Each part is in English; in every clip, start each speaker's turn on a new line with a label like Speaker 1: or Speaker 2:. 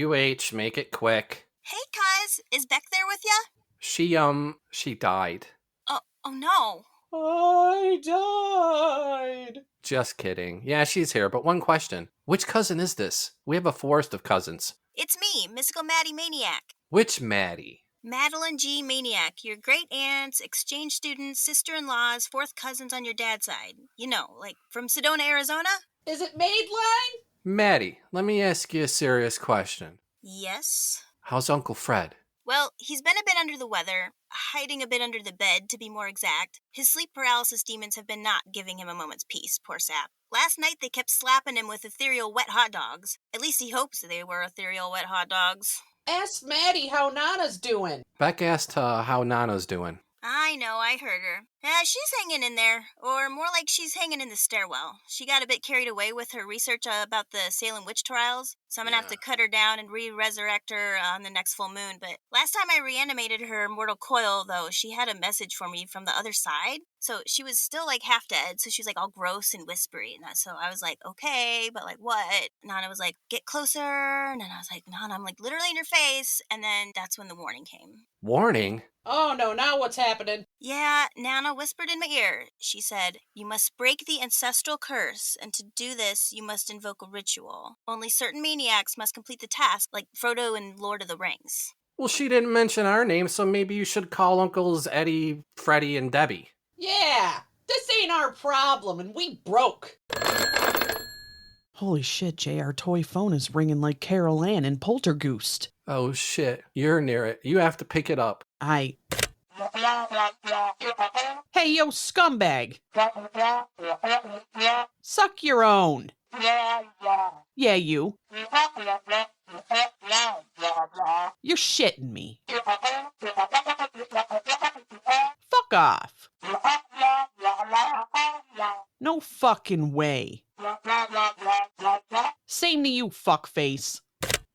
Speaker 1: UH, make it quick.
Speaker 2: Hey, cuz, is Beck there with ya?
Speaker 1: She died.
Speaker 2: Oh no.
Speaker 3: I died.
Speaker 1: Just kidding. Yeah, she's here, but one question. Which cousin is this? We have a forest of cousins.
Speaker 2: It's me, mystical Maddie Maniac.
Speaker 1: Which Maddie?
Speaker 2: Madeline G. Maniac, your great aunts, exchange students, sister-in-laws, fourth cousins on your dad's side. You know, like from Sedona, Arizona?
Speaker 3: Is it Madeline?
Speaker 1: Maddie, let me ask you a serious question.
Speaker 2: Yes.
Speaker 1: How's Uncle Fred?
Speaker 2: Well, he's been a bit under the weather, hiding a bit under the bed, to be more exact. His sleep paralysis demons have been not giving him a moment's peace, poor sap. Last night they kept slapping him with ethereal wet hot dogs. At least he hopes they were ethereal wet hot dogs.
Speaker 3: Ask Maddie how Nana's doing.
Speaker 1: Beck asked how Nana's doing.
Speaker 2: I know, I heard her. She's hanging in there, or more like she's hanging in the stairwell. She got a bit carried away with her research about the Salem witch trials, so I'm gonna have to cut her down and re-resurrect her on the next full moon. But last time I reanimated her mortal coil, though, she had a message for me from the other side. So she was still like half dead, so she was like all gross and whispery. And so I was like, okay, but like what? Nana was like, get closer. And then I was like, Nana, I'm like literally in your face. And then that's when the warning came.
Speaker 1: Warning?
Speaker 3: Oh no, now what's happening?
Speaker 2: Yeah, Nana whispered in my ear. She said, you must break the ancestral curse, and to do this, you must invoke a ritual. Only certain maniacs must complete the task, like Frodo in Lord of the Rings.
Speaker 1: Well, she didn't mention our name, so maybe you should call Uncles Eddie, Freddie, and Debbie.
Speaker 3: Yeah, this ain't our problem, and we broke.
Speaker 4: Holy shit, Jay, our toy phone is ringing like Carol Ann in Poltergeist.
Speaker 1: Oh shit, you're near it. You have to pick it up.
Speaker 4: Hey, yo, scumbag! Suck your own! Yeah, you. You're shitting me. Fuck off. No fucking way. Same to you, fuckface.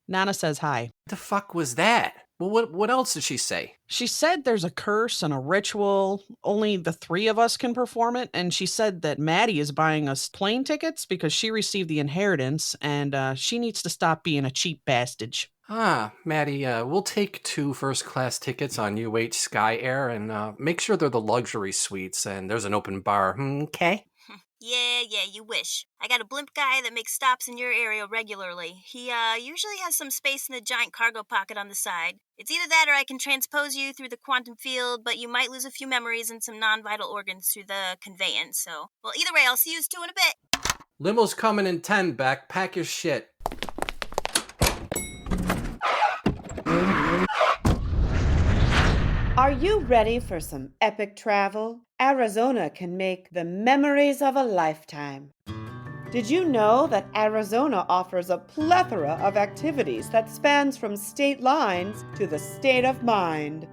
Speaker 4: Nana says hi.
Speaker 1: The fuck was that? Well, what else did she say?
Speaker 4: She said there's a curse and a ritual. Only the three of us can perform it. And she said that Maddie is buying us plane tickets because she received the inheritance and she needs to stop being a cheap bastard.
Speaker 1: Ah, Maddie, we'll take 2 first-class tickets on UH Sky Air and make sure they're the luxury suites and there's an open bar, okay?
Speaker 2: Yeah, you wish. I got a blimp guy that makes stops in your area regularly. He usually has some space in the giant cargo pocket on the side. It's either that or I can transpose you through the quantum field, but you might lose a few memories and some non-vital organs through the conveyance. So, well, either way, I'll see you 2 in a bit.
Speaker 1: Limo's coming in 10, Beck. Pack your shit.
Speaker 5: Are you ready for some epic travel? Arizona can make the memories of a lifetime. Did you know that Arizona offers a plethora of activities that spans from state lines to the state of mind?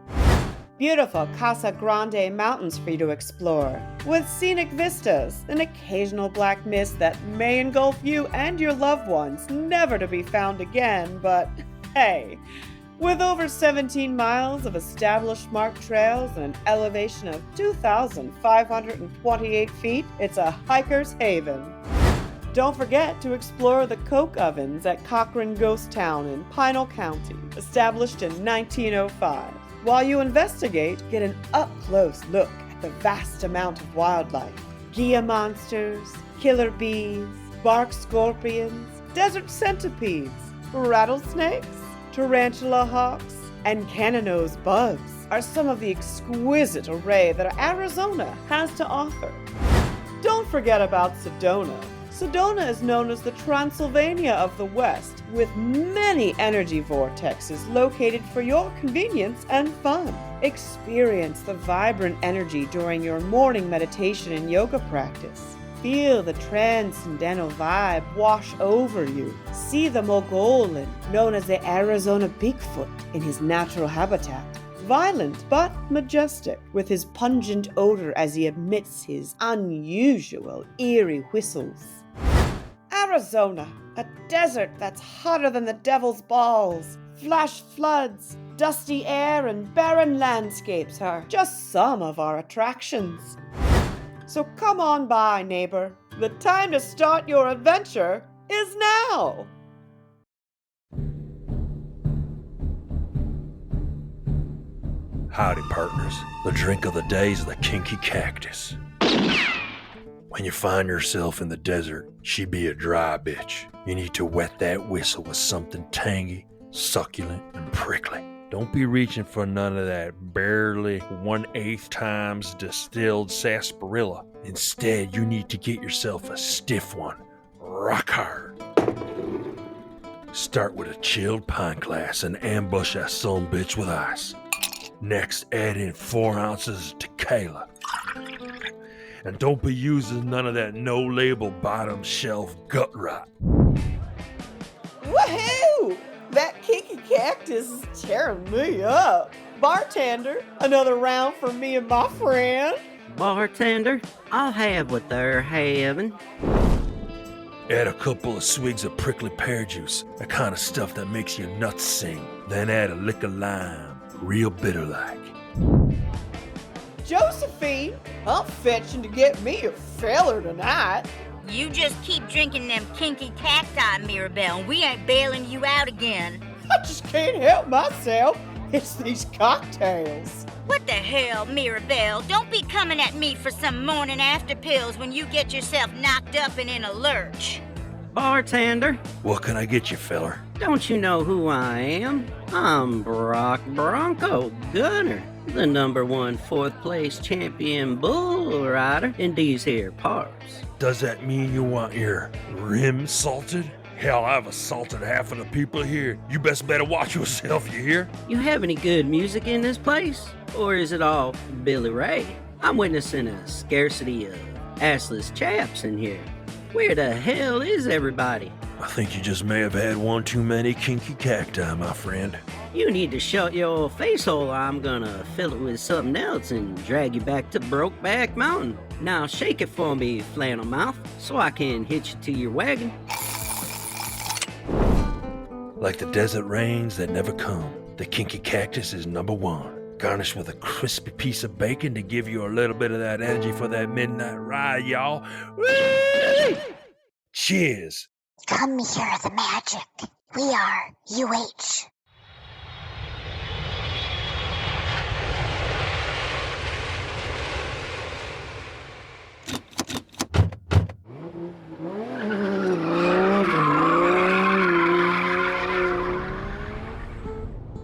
Speaker 5: Beautiful Casa Grande mountains for you to explore, with scenic vistas, an occasional black mist that may engulf you and your loved ones, never to be found again, but hey, with over 17 miles of established marked trails and an elevation of 2,528 feet, it's a hiker's haven. Don't forget to explore the coke ovens at Cochran Ghost Town in Pinal County, established in 1905. While you investigate, get an up-close look at the vast amount of wildlife. Gila monsters, killer bees, bark scorpions, desert centipedes, rattlesnakes, tarantula hawks, and cannon-nosed bugs are some of the exquisite array that Arizona has to offer. Don't forget about Sedona. Sedona is known as the Transylvania of the West, with many energy vortexes located for your convenience and fun. Experience the vibrant energy during your morning meditation and yoga practice. Feel the transcendental vibe wash over you. See the Mogollon, known as the Arizona Bigfoot, in his natural habitat. Violent but majestic, with his pungent odor as he emits his unusual, eerie whistles. Arizona, a desert that's hotter than the devil's balls. Flash floods, dusty air, and barren landscapes are just some of our attractions. So come on by, neighbor. The time to start your adventure is now.
Speaker 6: Howdy, partners. The drink of the day is the kinky cactus. When you find yourself in the desert, she be a dry bitch. You need to wet that whistle with something tangy, succulent, and prickly. Don't be reaching for none of that barely 1/8 times distilled sarsaparilla. Instead, you need to get yourself a stiff one, rock hard. Start with a chilled pint glass and ambush that sumbitch with ice. Next, add in 4 ounces of tequila. And don't be using none of that no-label bottom shelf gut rot.
Speaker 5: Woohoo! That kinky cactus is tearing me up. Bartender, another round for me and my friend.
Speaker 7: Bartender, I'll have what they're having.
Speaker 6: Add a couple of swigs of prickly pear juice, the kind of stuff that makes your nuts sing. Then add a lick of lime, real bitter-like.
Speaker 5: Josephine, I'm fetching to get me a feller tonight.
Speaker 8: You just keep drinking them kinky cacti, Mirabelle, and we ain't bailing you out again.
Speaker 5: I just can't help myself. It's these cocktails.
Speaker 8: What the hell, Mirabelle? Don't be coming at me for some morning after pills when you get yourself knocked up and in a lurch.
Speaker 7: Bartender,
Speaker 6: What can I get you, feller?
Speaker 7: don't you know who I am? I'm Brock Bronco Gunner, the #1 4th place champion bull rider in these here parts.
Speaker 6: Does that mean you want your rim salted? Hell, I've assaulted half of the people here. You best better watch yourself, you hear?
Speaker 7: You have any good music in this place? Or is it all Billy Ray? I'm witnessing a scarcity of assless chaps in here. Where the hell is everybody?
Speaker 6: I think you just may have had one too many kinky cacti, my friend.
Speaker 7: You need to shut your face hole or I'm gonna fill it with something else and drag you back to Brokeback Mountain. Now shake it for me, flannel mouth, so I can hitch you to your wagon.
Speaker 6: Like the desert rains that never come, the kinky cactus is #1. Garnished with a crispy piece of bacon to give you a little bit of that energy for that midnight ride, y'all. Whee! Cheers.
Speaker 9: Come hear the magic. We are UH.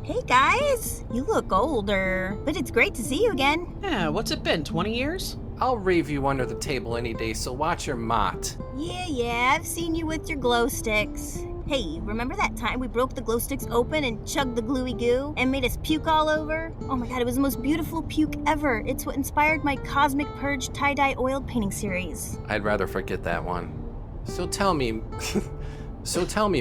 Speaker 2: Hey guys, you look older, but it's great to see you again.
Speaker 4: Yeah, what's it been, 20 years?
Speaker 1: I'll rave you under the table any day, so watch your mott.
Speaker 2: Yeah, I've seen you with your glow sticks. Hey, remember that time we broke the glow sticks open and chugged the gluey goo and made us puke all over? Oh my god, it was the most beautiful puke ever. It's what inspired my Cosmic Purge tie-dye oil painting series.
Speaker 1: I'd rather forget that one. So tell me,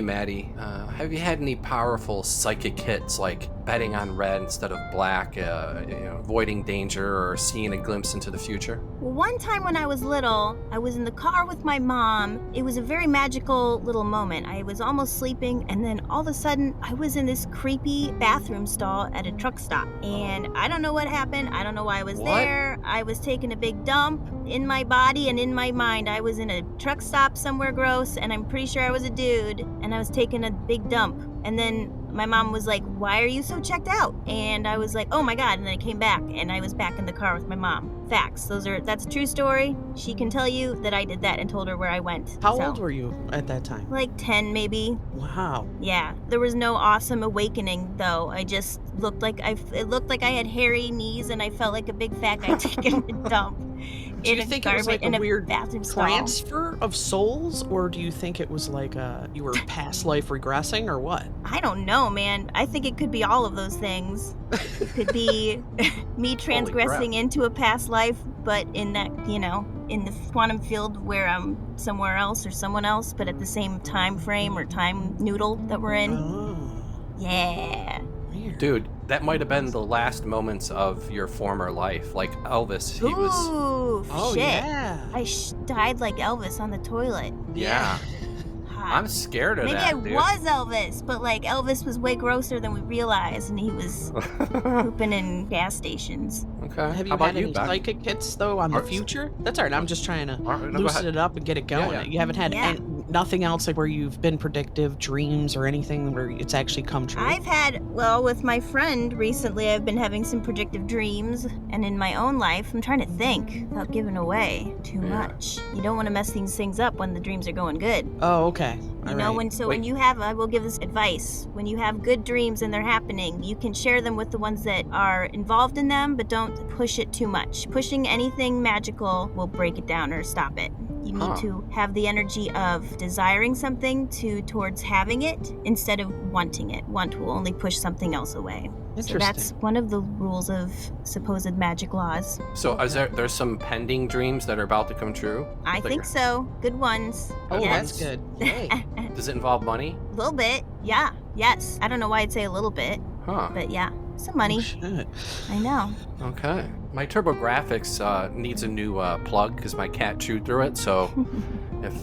Speaker 1: Maddie, have you had any powerful psychic hits like betting on red instead of black, avoiding danger, or seeing a glimpse into the future?
Speaker 2: Well, one time when I was little, I was in the car with my mom. It was a very magical little moment. I was almost sleeping, and then all of a sudden, I was in this creepy bathroom stall at a truck stop. And I don't know what happened. I don't know why I was there. I was taking a big dump in my body and in my mind. I was in a truck stop somewhere gross, and I'm pretty sure I was a dude, and I was taking a big dump. And then my mom was like, "Why are you so checked out?" And I was like, "Oh my god." And then I came back and I was back in the car with my mom. Facts. That's a true story. She can tell you that I did that and told her where I went.
Speaker 4: How old were you at that time?
Speaker 2: Like 10 maybe.
Speaker 4: Wow.
Speaker 2: Yeah. There was no awesome awakening though. I just looked like it looked like I had hairy knees and I felt like a big fat guy taking a dump.
Speaker 4: Do you think it was like a weird
Speaker 2: bathroom stall.
Speaker 4: transfer of souls, or do you think it was like you were past life regressing, or what?
Speaker 2: I don't know, man. I think it could be all of those things. It could be me transgressing into a past life, but in that, in the quantum field where I'm somewhere else or someone else, but at the same time frame or time noodle that we're in.
Speaker 4: Oh.
Speaker 2: Yeah.
Speaker 4: Weird.
Speaker 1: Dude, that might have been the last moments of your former life. Like Elvis, he was...
Speaker 2: Ooh,
Speaker 4: Oh,
Speaker 2: shit.
Speaker 4: yeah.
Speaker 2: I died like Elvis on the toilet.
Speaker 1: Yeah.
Speaker 2: Hot.
Speaker 1: I'm scared of
Speaker 2: Maybe
Speaker 1: that,
Speaker 2: I
Speaker 1: dude.
Speaker 2: was Elvis, but like Elvis was way grosser than we realized, and he was pooping in gas stations.
Speaker 1: Okay.
Speaker 4: Have you
Speaker 1: How about
Speaker 4: had any
Speaker 1: Beck?
Speaker 4: psychic hits, though, on the future? That's all right. I'm just trying to
Speaker 1: All right, no, go
Speaker 4: loosen
Speaker 1: ahead.
Speaker 4: it up and get it going.
Speaker 1: Yeah.
Speaker 4: You haven't had
Speaker 2: Yeah.
Speaker 4: nothing else like where you've been predictive dreams or anything where it's actually come true?
Speaker 2: I've had, well, with my friend recently, I've been having some predictive dreams. And in my own life, I'm trying to think without giving away too much. You don't want to mess things up when the dreams are going good.
Speaker 4: Oh, okay.
Speaker 2: You know, when you have, I will give this advice, when you have good dreams and they're happening, you can share them with the ones that are involved in them, but don't push it too much. Pushing anything magical will break it down or stop it. You need to have the energy of desiring something towards having it instead of wanting it. Want will only push something else away. So that's one of the rules of supposed magic laws.
Speaker 1: So there's some pending dreams that are about to come true?
Speaker 2: I think so. Good ones.
Speaker 4: Oh,
Speaker 2: yes.
Speaker 4: that's good. Yay.
Speaker 1: Does it involve money?
Speaker 2: A little bit. Yeah. Yes. I don't know why I'd say a little bit.
Speaker 1: Huh.
Speaker 2: But yeah, some money.
Speaker 4: Oh, shit.
Speaker 2: I know.
Speaker 1: Okay. My TurboGrafx needs a new plug because my cat chewed through it. So if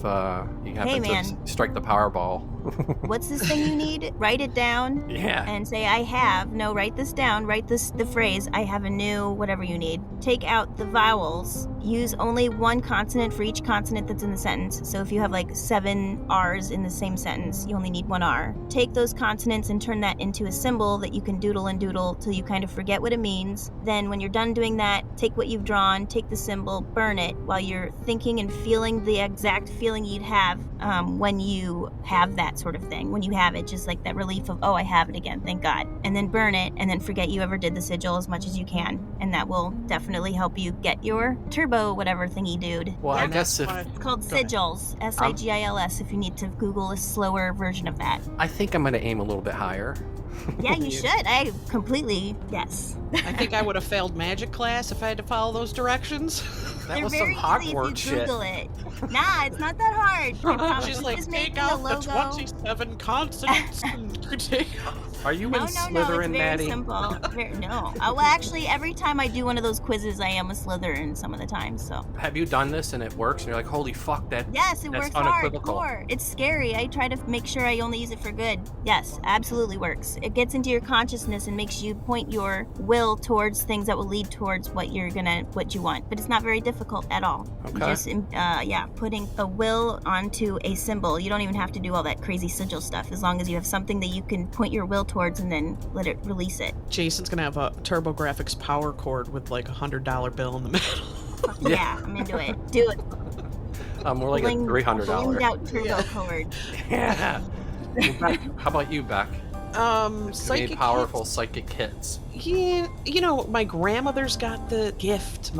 Speaker 1: you happen to strike the Powerball.
Speaker 2: What's this thing you need? Write it down.
Speaker 1: Yeah.
Speaker 2: And say, I have. No, write this down. Write the phrase, I have a new whatever you need. Take out the vowels. Use only one consonant for each consonant that's in the sentence. So if you have like 7 R's in the same sentence, you only need 1 R. Take those consonants and turn that into a symbol that you can doodle and doodle till you kind of forget what it means. Then when you're done doing that, take what you've drawn, take the symbol, burn it while you're thinking and feeling the exact feeling you'd have when you have that sort of thing. When you have it, just like that relief of, oh, I have it again, thank God. And then burn it, and then forget you ever did the sigil as much as you can. And that will definitely help you get your turbo whatever thingy dude.
Speaker 1: Well, I guess
Speaker 2: it's called sigils, S-I-G-I-L-S, if you need to Google a slower version of that.
Speaker 1: I think I'm going to aim a little bit higher.
Speaker 2: Yeah, you should. I completely, yes.
Speaker 4: I think I would have failed magic class if I had to follow those directions.
Speaker 1: That
Speaker 2: They're
Speaker 1: was
Speaker 2: very
Speaker 1: some Hogwarts
Speaker 2: easy if you
Speaker 1: shit.
Speaker 2: Google it. Nah, it's not that hard.
Speaker 4: She's like,
Speaker 2: just
Speaker 4: take
Speaker 2: making
Speaker 4: out
Speaker 2: a
Speaker 4: the
Speaker 2: logo.
Speaker 4: 27 consonants and take
Speaker 1: Are you
Speaker 2: No,
Speaker 1: in
Speaker 2: it's
Speaker 1: Slytherin,
Speaker 2: very
Speaker 1: Maddie?
Speaker 2: simple. No. Well, actually, every time I do one of those quizzes, I am a Slytherin some of the time, so.
Speaker 1: Have you done this and it works? And you're like, holy fuck,
Speaker 2: Yes, it
Speaker 1: that's
Speaker 2: works
Speaker 1: unequivocal.
Speaker 2: hardcore. It's scary. I try to make sure I only use it for good. Yes, absolutely works. It gets into your consciousness and makes you point your will towards things that will lead towards what you want. But it's not very difficult at all.
Speaker 1: Okay.
Speaker 2: Just, putting a will onto a symbol. You don't even have to do all that crazy sigil stuff, as long as you have something that you can point your will towards and then let it release it.
Speaker 4: Jason's gonna have a TurboGrafx power cord with like $100 bill in the middle.
Speaker 2: Yeah, I'm into it. Do it.
Speaker 1: More like a $300.
Speaker 2: Blinged out turbo cord.
Speaker 1: Yeah. How about you, Beck?
Speaker 4: Psychic
Speaker 1: made powerful psychic hits.
Speaker 4: Yeah, my grandmother's got the gift.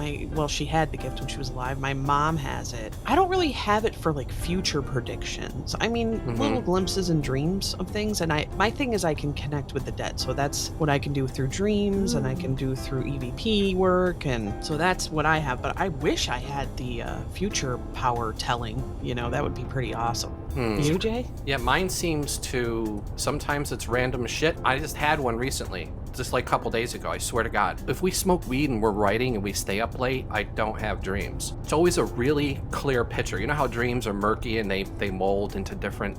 Speaker 4: She had the gift when she was alive. My mom has it. I don't really have it for like future predictions. I mean, little glimpses and dreams of things. And my thing is I can connect with the dead. So that's what I can do through dreams and I can do through EVP work. And so that's what I have. But I wish I had the future power telling. That would be pretty awesome. You, Jay?
Speaker 1: Yeah, mine seems to, sometimes it's random shit. I just had one recently. Just like a couple days ago, I swear to God. If we smoke weed and we're writing and we stay up late, I don't have dreams. It's always a really clear picture. You know how dreams are murky and they mold into different,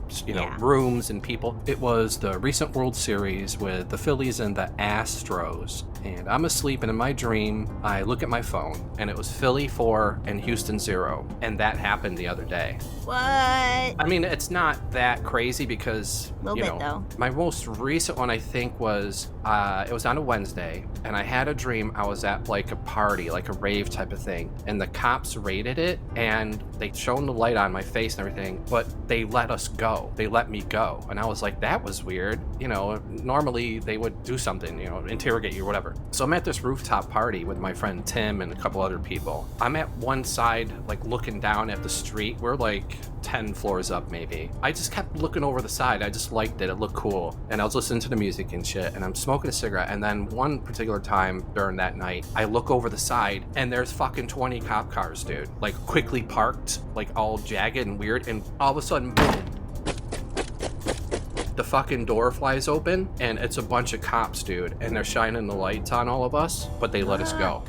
Speaker 1: rooms and people? It was the recent World Series with the Phillies and the Astros. And I'm asleep, and in my dream, I look at my phone, and it was Philly 4 and Houston 0. And that happened the other day.
Speaker 2: What?
Speaker 1: I mean, it's not that crazy because,
Speaker 2: bit, though.
Speaker 1: My most recent one, I think, was, it was on a Wednesday, and I had a dream I was at, like, a party, like a rave type of thing, and the cops raided it, and they shone the light on my face and everything, but they let us go. They let me go. And I was like, that was weird. Normally they would do something, interrogate you or whatever. So I'm at this rooftop party with my friend Tim and a couple other people. I'm at one side, like, looking down at the street. We're like 10 floors up maybe. I just kept looking over the side. I just liked it. It looked cool. And I was listening to the music and shit, and I'm smoking a cigarette. And then one particular time during that night, I look over the side and there's fucking 20 cop cars, dude. Like, quickly parked, like all jagged and weird. And all of a sudden, boom. The fucking door flies open and it's a bunch of cops, dude, and they're shining the lights on all of us, but they let us go.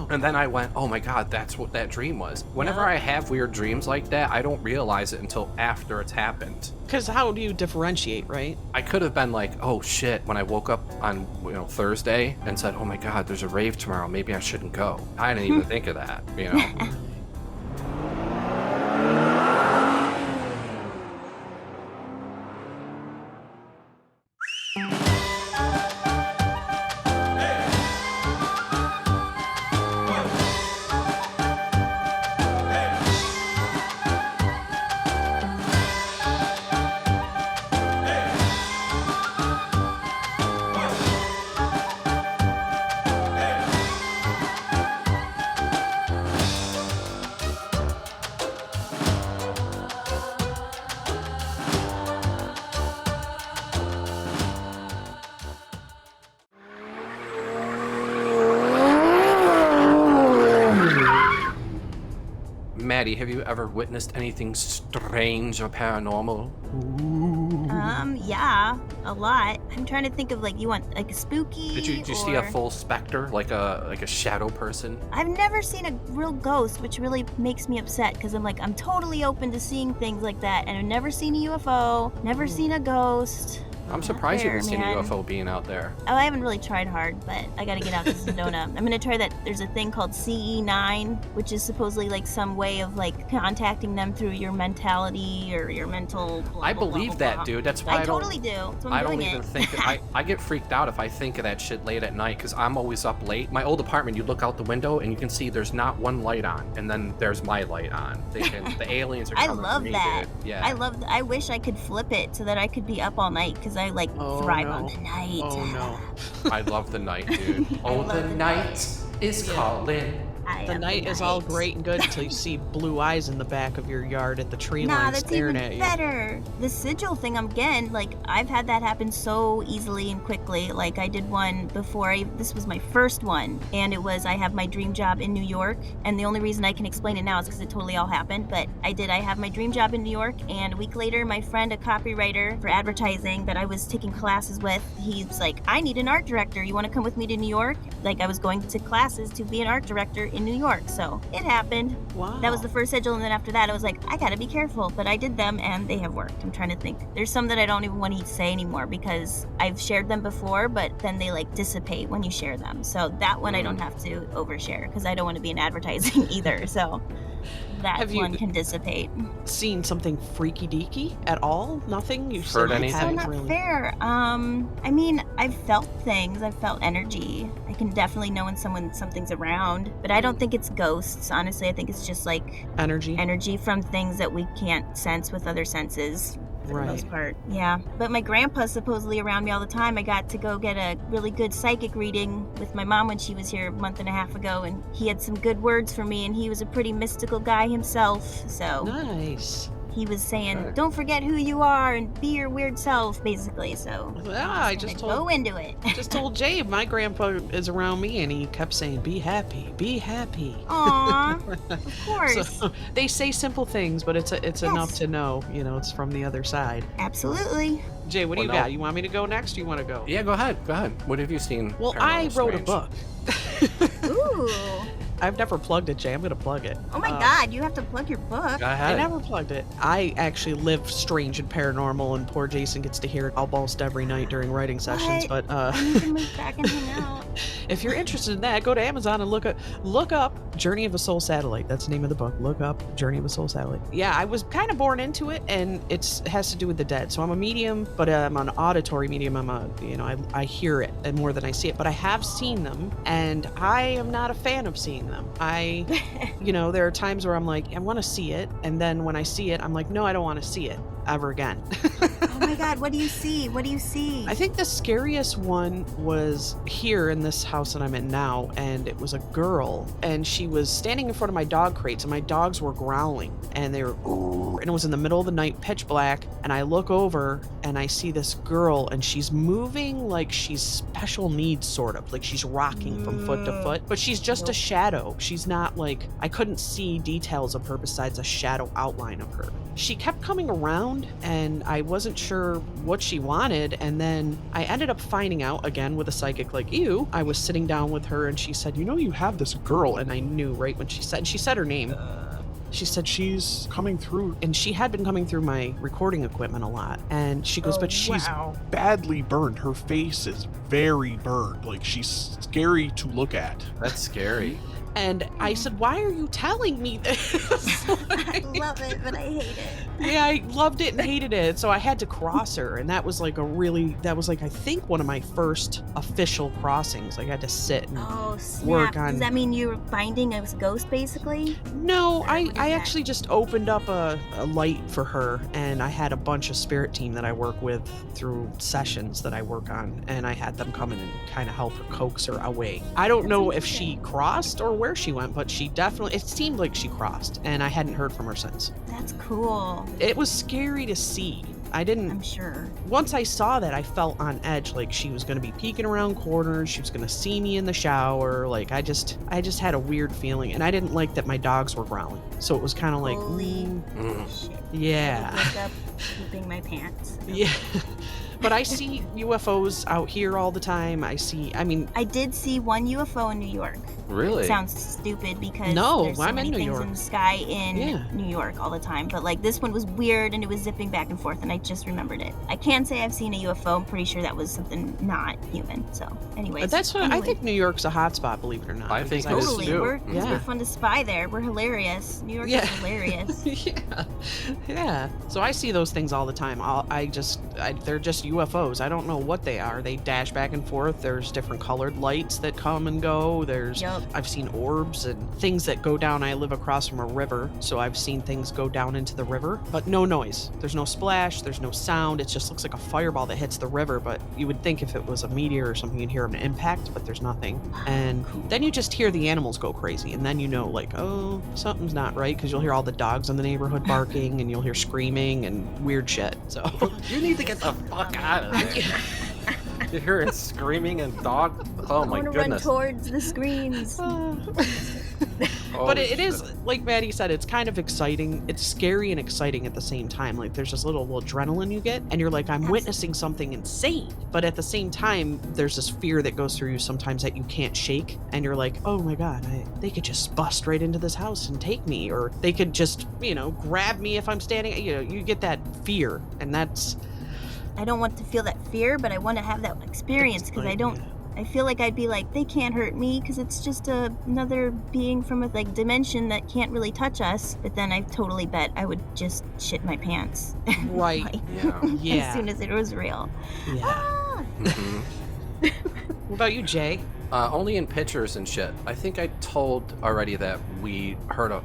Speaker 1: And then I went, oh my God, that's what that dream was. Whenever I have weird dreams like that, I don't realize it until after it's happened.
Speaker 4: Because how do you differentiate, right?
Speaker 1: I could have been like, oh shit, when I woke up on Thursday and said, oh my God, there's a rave tomorrow, maybe I shouldn't go. I didn't even think of that, Maddie, have you ever witnessed anything strange or paranormal?
Speaker 2: Yeah, a lot. I'm trying to think of you want a spooky.
Speaker 1: Did you see a full specter, like a shadow person?
Speaker 2: I've never seen a real ghost, which really makes me upset because I'm totally open to seeing things like that, and I've never seen a UFO, never seen a ghost.
Speaker 1: I'm surprised you haven't seen a
Speaker 2: man.
Speaker 1: UFO being out there.
Speaker 2: Oh, I haven't really tried hard, but I gotta get out to Sedona. I'm gonna try that. There's a thing called CE9, which is supposedly some way of contacting them through your mentality or your mental. Blah,
Speaker 1: I
Speaker 2: blah,
Speaker 1: believe
Speaker 2: blah,
Speaker 1: that,
Speaker 2: blah.
Speaker 1: dude. That's why I
Speaker 2: totally do. That's why I'm
Speaker 1: I don't
Speaker 2: doing
Speaker 1: even
Speaker 2: it.
Speaker 1: think I get freaked out if I think of that shit late at night because I'm always up late. My old apartment, you look out the window and you can see there's not one light on, and then there's my light on. The aliens are
Speaker 2: I
Speaker 1: coming
Speaker 2: love
Speaker 1: for me,
Speaker 2: that.
Speaker 1: dude. Yeah.
Speaker 2: I wish I could flip it so that I could be up all night because I thrive on the night.
Speaker 4: Oh no.
Speaker 1: I love the night, dude. Oh,
Speaker 2: love
Speaker 1: the
Speaker 2: the
Speaker 1: night is calling.
Speaker 4: The night is all great and good until you see blue eyes in the back of your yard at the tree
Speaker 2: Nah,
Speaker 4: line
Speaker 2: that's
Speaker 4: staring
Speaker 2: even
Speaker 4: at you.
Speaker 2: better. The sigil thing, again, I've had that happen so easily and quickly. I did one before this was my first one, and it was I have my dream job in New York, and the only reason I can explain it now is because it totally all happened, but I have my dream job in New York, and a week later, my friend, a copywriter for advertising that I was taking classes with, he's like, I need an art director. You want to come with me to New York? I was going to classes to be an art director in New York, so it happened.
Speaker 4: Wow.
Speaker 2: That was the first sigil, and then after that I was like, I gotta be careful, but I did them and they have worked. I'm trying to think. There's some that I don't even want to say anymore because I've shared them before, but then they dissipate when you share them. So that one I don't have to overshare because I don't want to be in advertising either, so that one can dissipate.
Speaker 4: Seen something freaky deaky at all? Nothing? You've
Speaker 1: heard
Speaker 4: said
Speaker 1: anything?
Speaker 2: So
Speaker 4: haven't
Speaker 2: not
Speaker 4: really.
Speaker 2: fair. I've felt things. I've felt energy. I can definitely know when something's around, but I don't think it's ghosts. Honestly, I think it's just
Speaker 4: Energy
Speaker 2: from things that we can't sense with other senses. For the most
Speaker 4: Right.
Speaker 2: part, yeah. But my grandpa's supposedly around me all the time. I got to go get a really good psychic reading with my mom when she was here a month and a half ago, and he had some good words for me, and he was a pretty mystical guy himself, so
Speaker 4: Nice.
Speaker 2: he was saying, don't forget who you are and be your weird self, basically, so
Speaker 4: Yeah, I just
Speaker 2: go into it.
Speaker 4: just told Jabe my grandpa is around me and he kept saying, be happy, be happy.
Speaker 2: Aw, of course.
Speaker 4: So they say simple things, but it's enough to know, it's from the other side.
Speaker 2: Absolutely.
Speaker 4: Jay, what do
Speaker 1: Well,
Speaker 4: you
Speaker 1: no.
Speaker 4: got? You want me to go next or you want to go?
Speaker 1: Yeah, go ahead. What have you seen?
Speaker 4: Well, I
Speaker 1: paranormal
Speaker 4: wrote a
Speaker 1: strange?
Speaker 4: book.
Speaker 2: Ooh.
Speaker 4: I've never plugged it, Jay. I'm going to plug it.
Speaker 2: Oh my God, you have to plug your book.
Speaker 1: Go
Speaker 4: I
Speaker 1: ahead.
Speaker 4: never plugged it. I actually live strange and paranormal, and poor Jason gets to hear it almost every night during writing sessions.
Speaker 2: What?
Speaker 4: But
Speaker 2: I need to move back and hang out.
Speaker 4: if you're interested in that, go to Amazon and look up Journey of a Soul Satellite. That's the name of the book. Look up Journey of a Soul Satellite. Yeah, I was kind of born into it, and it has to do with the dead. So I'm a medium, but I'm an auditory medium. I hear it and more than I see it. But I have seen them, and I am not a fan of seeing them. There are times where I'm like, I want to see it, and then when I see it, I'm like, no, I don't want to see it ever again.
Speaker 2: Oh my God, what do you see? What do you see?
Speaker 4: I think the scariest one was here in this house that I'm in now, and it was a girl, and she was standing in front of my dog crates, and my dogs were growling, and they were, and it was in the middle of the night, pitch black, and I look over, and I see this girl, and she's moving like she's special needs, sort of, like she's rocking from foot to foot, but she's just a shadow. She's not I couldn't see details of her besides a shadow outline of her. She kept coming around, and I wasn't sure what she wanted, and then I ended up finding out, again with a psychic like you. I was sitting down with her, and she said, you have this girl, and I knew right when she said her name. She said she's coming through, and she had been coming through my recording equipment a lot, and she goes, but she's
Speaker 10: badly burned. Her face is very burned. She's scary to look at.
Speaker 1: That's scary.
Speaker 4: And I said, why are you telling me this?
Speaker 2: I love it, but I hate it.
Speaker 4: Yeah, I loved it and hated it. So I had to cross her. And that was I think one of my first official crossings. I had to sit and work on.
Speaker 2: Does that mean you're finding a ghost, basically?
Speaker 4: No,
Speaker 2: Or
Speaker 4: I
Speaker 2: what is that?
Speaker 4: actually just opened up a light for her. And I had a bunch of spirit team that I work with through sessions that I work on. And I had them come in and kind of help her coax her away. I don't know if she crossed or where she went, but it seemed like she crossed. And I hadn't heard from her since.
Speaker 2: That's cool.
Speaker 4: It was scary to see.
Speaker 2: I'm sure.
Speaker 4: Once I saw that, I felt on edge, like she was going to be peeking around corners, she was going to see me in the shower, like I just had a weird feeling, and I didn't like that my dogs were growling. So it was kind of like,
Speaker 2: Holy shit.
Speaker 4: yeah.
Speaker 2: I would wake up pooping my pants.
Speaker 4: Yeah. But I see UFOs out here all the time. I
Speaker 2: did see one UFO in New York.
Speaker 1: Really?
Speaker 2: It sounds stupid because
Speaker 4: No,
Speaker 2: there's so
Speaker 4: I'm
Speaker 2: many
Speaker 4: in New
Speaker 2: things
Speaker 4: York.
Speaker 2: in the sky in
Speaker 4: Yeah.
Speaker 2: New York all the time. But like this one was weird and it was zipping back and forth and I just remembered it. I can't say I've seen a UFO. I'm pretty sure that was something not human. So anyways.
Speaker 4: That's what I think New York's a hotspot, believe it or not.
Speaker 1: I think
Speaker 4: because
Speaker 1: it is
Speaker 2: Totally.
Speaker 1: too.
Speaker 2: We're fun to spy there. We're hilarious. New York is hilarious.
Speaker 4: Yeah. So I see those things all the time. They're just UFOs. I don't know what they are. They dash back and forth. There's different colored lights that come and go. I've seen orbs and things that go down. I live across from a river, so I've seen things go down into the river, but no noise. There's no splash. There's no sound. It just looks like a fireball that hits the river, but you would think if it was a meteor or something, you'd hear an impact, but there's nothing. And then you just hear the animals go crazy, and then you know, like, oh, something's not right, because you'll hear all the dogs in the neighborhood barking, and you'll hear screaming and weird shit. So
Speaker 1: you need to get the fuck out of there. You're hearing screaming and dog. Oh my
Speaker 2: I want to run
Speaker 1: goodness.
Speaker 2: towards the screens.
Speaker 4: But it is, like Maddie said, it's kind of exciting. It's scary and exciting at the same time. Like there's this little adrenaline you get, and you're like, I'm witnessing something insane. But at the same time, there's this fear that goes through you sometimes that you can't shake. And you're like, oh my God, they could just bust right into this house and take me. Or they could just, grab me if I'm standing. You get that fear. And that's...
Speaker 2: I don't want to feel that fear, but I want to have that experience because I feel like I'd be like, they can't hurt me because it's just another being from a dimension that can't really touch us. But then I totally bet I would just shit my pants.
Speaker 4: Right.
Speaker 2: As soon as it was real.
Speaker 4: Yeah.
Speaker 2: Ah!
Speaker 4: What about you, Jay?
Speaker 1: Only in pictures and shit. I think I told already that we heard a...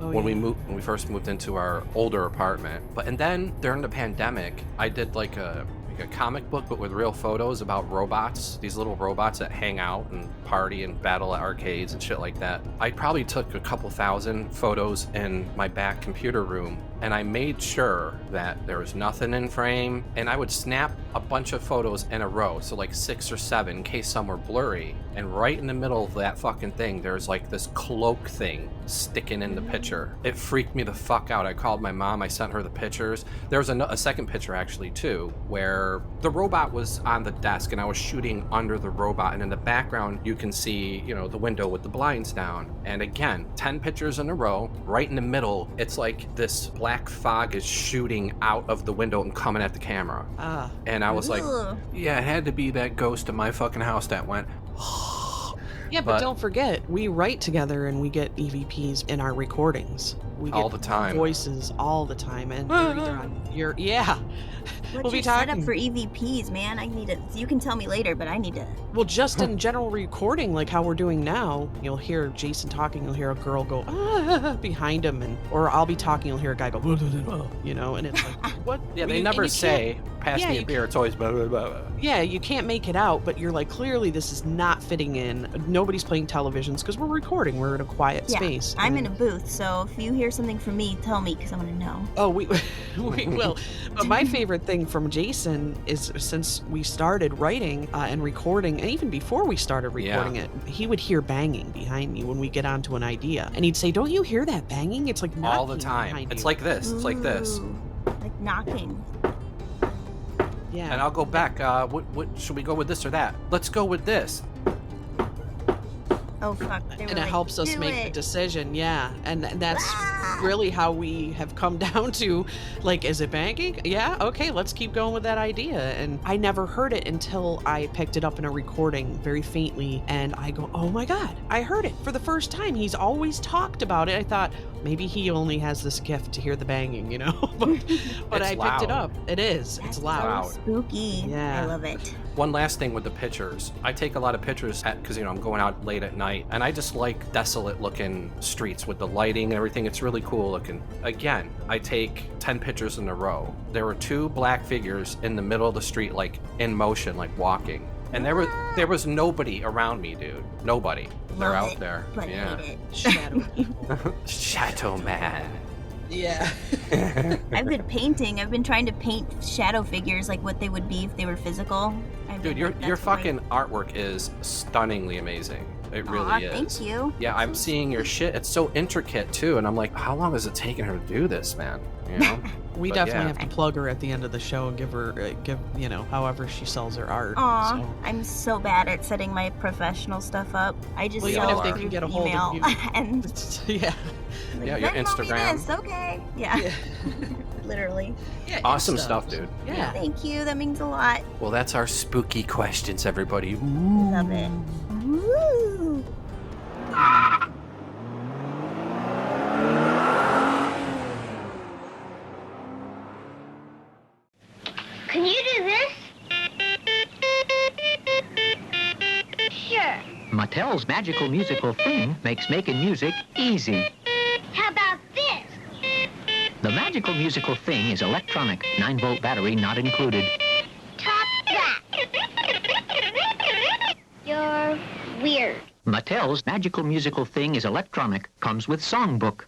Speaker 1: when we first moved into our older apartment. And then during the pandemic, I did like a comic book, but with real photos about robots, these little robots that hang out and party and battle at arcades and shit like that. I probably took a couple thousand photos in my back computer room, and I made sure that there was nothing in frame, and I would snap a bunch of photos in a row, so like 6 or 7 in case some were blurry, and right in the middle of that fucking thing, there's like this cloak thing sticking in the picture. It freaked me the fuck out. I called my mom, I sent her the pictures. There was a second picture actually too, where the robot was on the desk and I was shooting under the robot, and in the background you can see, the window with the blinds down. And again, 10 pictures in a row, right in the middle, it's like this black fog is shooting out of the window and coming at the camera. And I was like, yeah, it had to be that ghost in my fucking house that went...
Speaker 4: Yeah, but don't forget, we write together and we get EVPs in our recordings. We get
Speaker 1: all the time.
Speaker 4: Voices all the time, and they're either on your
Speaker 2: What's your setup for EVPs, man? I need to. You can tell me later, but I need to.
Speaker 4: Well, just in general recording, like how we're doing now, you'll hear Jason talking. You'll hear a girl go behind him, or I'll be talking. You'll hear a guy go, and it's like, what?
Speaker 1: Yeah, they never say, pass me a beer. It's always blah, blah, blah.
Speaker 4: Yeah, you can't make it out, but you're like, clearly this is not fitting in. Nobody's playing televisions because we're recording. We're in a quiet space.
Speaker 2: I'm in a booth, so if you hear something from me, tell me because I want to know.
Speaker 4: Oh, we will. But my favorite thing from Jason is since we started writing and recording, and even before we started recording it, he would hear banging behind me when we get onto an idea. And he'd say, don't you hear that banging? It's like knocking
Speaker 1: all the time. It's like this. It's like this.
Speaker 2: Like knocking.
Speaker 4: Yeah.
Speaker 1: And I'll go back. What should we go with this or that? Let's go with this.
Speaker 2: Oh, fuck.
Speaker 4: And it helps us make the decision, and that's really how we have come down to, like, is it banging? Yeah, okay, let's keep going with that idea. And I never heard it until I picked it up in a recording very faintly, and I go, oh my God, I heard it for the first time. He's always talked about it. I thought maybe he only has this gift to hear the banging, but I picked it up. It is. It's loud.
Speaker 2: So spooky.
Speaker 4: Yeah.
Speaker 2: I love it.
Speaker 1: One last thing with the pictures. I take a lot of pictures because, I'm going out late at night, and I just like desolate looking streets with the lighting and everything. It's really cool looking. Again, I take 10 pictures in a row. There were 2 black figures in the middle of the street, like in motion, like walking. And there was nobody around me, dude. Nobody. They're out there.
Speaker 2: But
Speaker 1: yeah.
Speaker 4: Shadow.
Speaker 1: Shadow man.
Speaker 4: Yeah.
Speaker 2: I've been painting. I've been trying to paint shadow figures like what they would be if they were physical.
Speaker 1: Dude, your fucking artwork is stunningly amazing. It really is.
Speaker 2: Thank you.
Speaker 1: Yeah, I'm seeing your shit. It's so intricate too, and I'm like, how long has it taken her to do this, man? You know?
Speaker 4: We definitely have to plug her at the end of the show and give however she sells her art.
Speaker 2: Aw,
Speaker 4: So.
Speaker 2: I'm so bad at setting my professional stuff up. I just
Speaker 1: Well,
Speaker 2: sell
Speaker 1: even if they
Speaker 2: through
Speaker 1: can
Speaker 4: get a hold of
Speaker 2: email
Speaker 4: you.
Speaker 2: and
Speaker 4: Yeah.
Speaker 2: like,
Speaker 1: Yeah, your
Speaker 2: "Venmo me
Speaker 1: Instagram.
Speaker 2: this, okay. Yeah. Literally.
Speaker 4: Yeah,
Speaker 1: Awesome
Speaker 4: Insta.
Speaker 1: stuff, dude.
Speaker 4: Yeah.
Speaker 2: Thank you. That means a lot.
Speaker 1: Well, that's our spooky questions, everybody.
Speaker 2: Love it. Woo!
Speaker 9: Can you do this? Sure.
Speaker 11: Mattel's magical musical thing makes making music easy.
Speaker 9: How about this?
Speaker 11: The magical musical thing is electronic, 9-volt battery not included.
Speaker 9: Top that. You're weird.
Speaker 11: Mattel's magical musical thing is electronic, comes with songbook.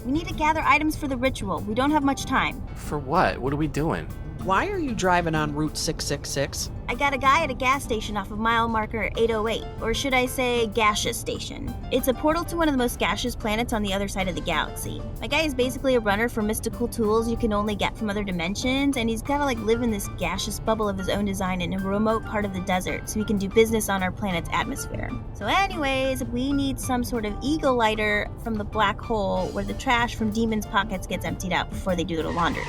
Speaker 2: We need to gather items for the ritual. We don't have much time.
Speaker 1: For what? What are we doing?
Speaker 4: Why are you driving on Route 666?
Speaker 2: I got a guy at a gas station off of mile marker 808, or should I say gaseous station. It's a portal to one of the most gaseous planets on the other side of the galaxy. My guy is basically a runner for mystical tools you can only get from other dimensions, and he's gotta live in this gaseous bubble of his own design in a remote part of the desert so he can do business on our planet's atmosphere. So anyways, we need some sort of eagle lighter from the black hole where the trash from demons' pockets gets emptied out before they do their laundry.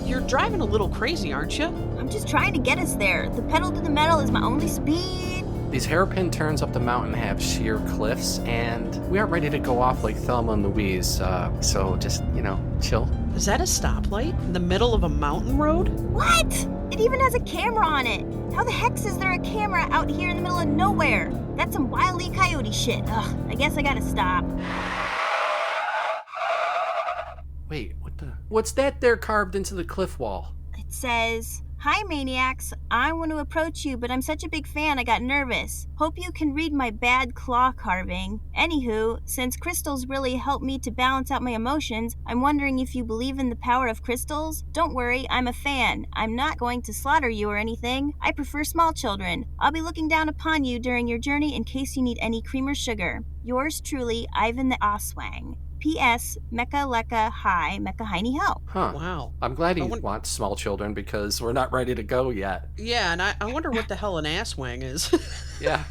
Speaker 4: You're driving a little crazy, aren't you?
Speaker 2: I'm just trying to get us there. The pedal to the metal is my only speed.
Speaker 1: These hairpin turns up the mountain have sheer cliffs, and we aren't ready to go off like Thelma and Louise, so just, chill.
Speaker 4: Is that a stoplight in the middle of a mountain road?
Speaker 2: What? It even has a camera on it. How the heck is there a camera out here in the middle of nowhere? That's some Wile E. Coyote shit. Ugh, I guess I gotta stop.
Speaker 1: Wait, what's that there carved into the cliff wall?
Speaker 2: It says, "Hi, Maniacs. I want to approach you, but I'm such a big fan I got nervous. Hope you can read my bad claw carving. Anywho, since crystals really help me to balance out my emotions, I'm wondering if you believe in the power of crystals? Don't worry, I'm a fan. I'm not going to slaughter you or anything. I prefer small children. I'll be looking down upon you during your journey in case you need any cream or sugar. Yours truly, Ivan the Oswang. P.S. Mecca Lecca Hi, Mecca Heiny Ho."
Speaker 1: Huh.
Speaker 4: Wow.
Speaker 1: I'm glad he wants small children because we're not ready to go yet.
Speaker 4: Yeah, and I wonder what the hell an ass wang is.
Speaker 1: Yeah.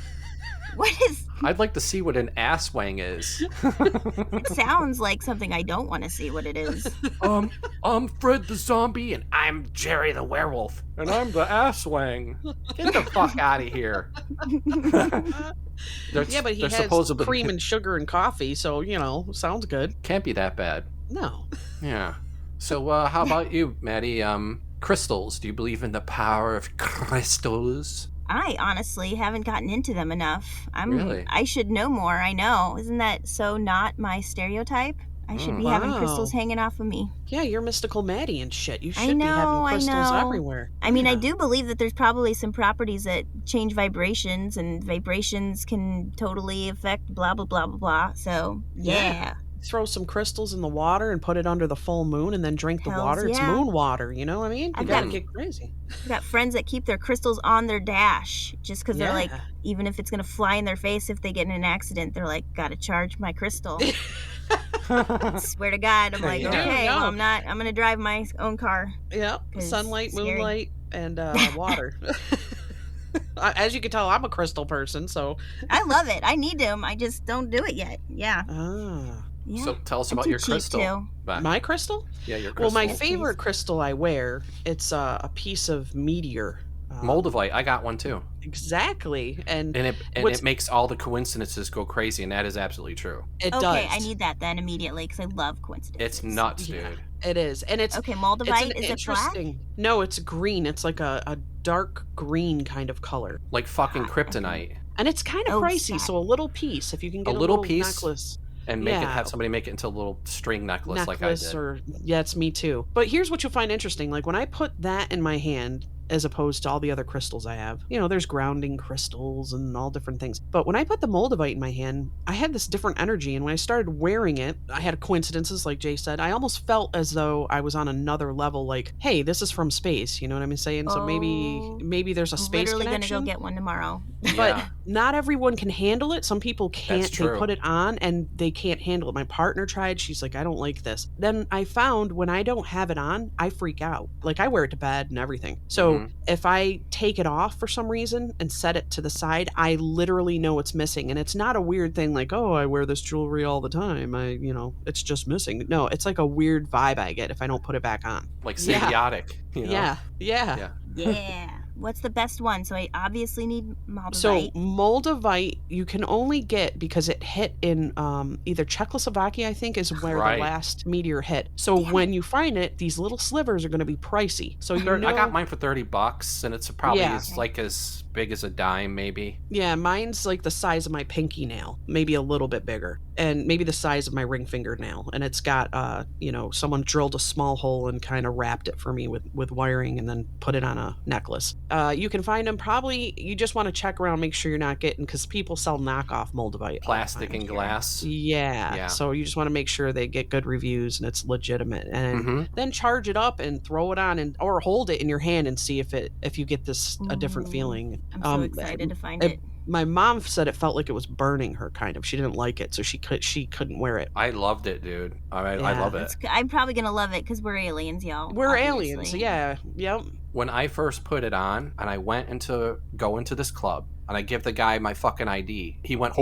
Speaker 2: What is...
Speaker 1: I'd like to see what an ass wang is.
Speaker 2: It sounds like something I don't want to see what it is.
Speaker 1: I'm Fred the zombie, and I'm Jerry the werewolf, and I'm the ass wang. Get the fuck out of here.
Speaker 4: Yeah, but he has
Speaker 1: supposedly...
Speaker 4: cream and sugar and coffee, so, sounds good.
Speaker 1: Can't be that bad.
Speaker 4: No.
Speaker 1: Yeah. So, how about you, Maddie? Crystals. Do you believe in the power of crystals?
Speaker 2: I honestly haven't gotten into them enough.
Speaker 1: Really?
Speaker 2: I should know more, I know. Isn't that so not my stereotype? I should be having crystals hanging off of me.
Speaker 4: Yeah, you're mystical Maddie and shit. You should be having crystals everywhere.
Speaker 2: I mean, I do believe that there's probably some properties that change vibrations, and vibrations can totally affect blah, blah, blah, blah, blah. So, yeah.
Speaker 4: Throw some crystals in the water and put it under the full moon and then drink the water. It's moon water, you know what I mean? You gotta get crazy.
Speaker 2: I've got friends that keep their crystals on their dash just because they're like, even if it's gonna fly in their face if they get in an accident, they're like, gotta charge my crystal. Swear to God, I'm like, okay, well, I'm gonna drive my own car.
Speaker 4: Yeah, sunlight, moonlight, and water. As you can tell, I'm a crystal person, so.
Speaker 2: I love it. I need them. I just don't do it yet. Yeah.
Speaker 4: Yeah.
Speaker 1: So tell us about your crystal.
Speaker 4: My crystal?
Speaker 1: Yeah, your crystal.
Speaker 4: Well, my favorite crystal I wear, it's a piece of meteor.
Speaker 1: Moldavite. I got one too.
Speaker 4: Exactly. And
Speaker 1: it makes all the coincidences go crazy, and that is absolutely true.
Speaker 4: It does.
Speaker 2: Okay, I need that then immediately because I love coincidences.
Speaker 1: It's nuts, dude.
Speaker 4: It is. And it's
Speaker 2: okay, Moldavite, is it black?
Speaker 4: No, it's green. It's like a dark green kind of color.
Speaker 1: Like fucking kryptonite.
Speaker 4: And it's kind of pricey, so a little piece, if you can get a little piece necklace.
Speaker 1: And have somebody make it into a little string necklace like I did.
Speaker 4: Yeah, it's me too. But here's what you'll find interesting. Like when I put that in my hand, as opposed to all the other crystals I have. You know, there's grounding crystals and all different things. But when I put the moldavite in my hand, I had this different energy. And when I started wearing it, I had coincidences, like Jay said. I almost felt as though I was on another level, like, hey, this is from space. You know what I'm saying? So maybe there's a space
Speaker 2: literally
Speaker 4: connection.
Speaker 2: Gonna go get one tomorrow.
Speaker 4: But not everyone can handle it. Some people can't.
Speaker 1: That's
Speaker 4: They
Speaker 1: true.
Speaker 4: put it on and they can't handle it. My partner tried. She's like, I don't like this. Then I found when I don't have it on, I freak out. Like, I wear it to bed and everything. So if I take it off for some reason and set it to the side, I literally know it's missing. And it's not a weird thing like, oh, I wear this jewelry all the time. It's just missing. No, it's like a weird vibe I get if I don't put it back on.
Speaker 1: Like symbiotic. You know?
Speaker 4: Yeah.
Speaker 2: Yeah. What's the best one? So I obviously need moldavite.
Speaker 4: So moldavite you can only get because it hit in either Czechoslovakia, I think, is where the last meteor hit. So when you find it, these little slivers are going to be pricey. So I
Speaker 1: got mine for $30, and it's probably as big as a dime, maybe.
Speaker 4: Yeah, mine's like the size of my pinky nail, maybe a little bit bigger, and maybe the size of my ring fingernail. And it's got, someone drilled a small hole and kind of wrapped it for me with wiring and then put it on a necklace. You can find them probably, you just want to check around, make sure you're not getting, because people sell knockoff moldavite.
Speaker 1: Plastic and glass.
Speaker 4: Yeah. So you just want to make sure they get good reviews and it's legitimate. And then charge it up and throw it on or hold it in your hand and see if you get a different feeling.
Speaker 2: I'm so excited to find it.
Speaker 4: My mom said it felt like it was burning her, kind of. She didn't like it, so she couldn't wear it.
Speaker 1: I loved it, dude. I love it.
Speaker 2: I'm probably gonna love it because we're aliens, y'all.
Speaker 4: We're
Speaker 2: obviously.
Speaker 4: aliens, yeah. Yep.
Speaker 1: When I first put it on and I went go into this club and I give the guy my fucking ID, he went,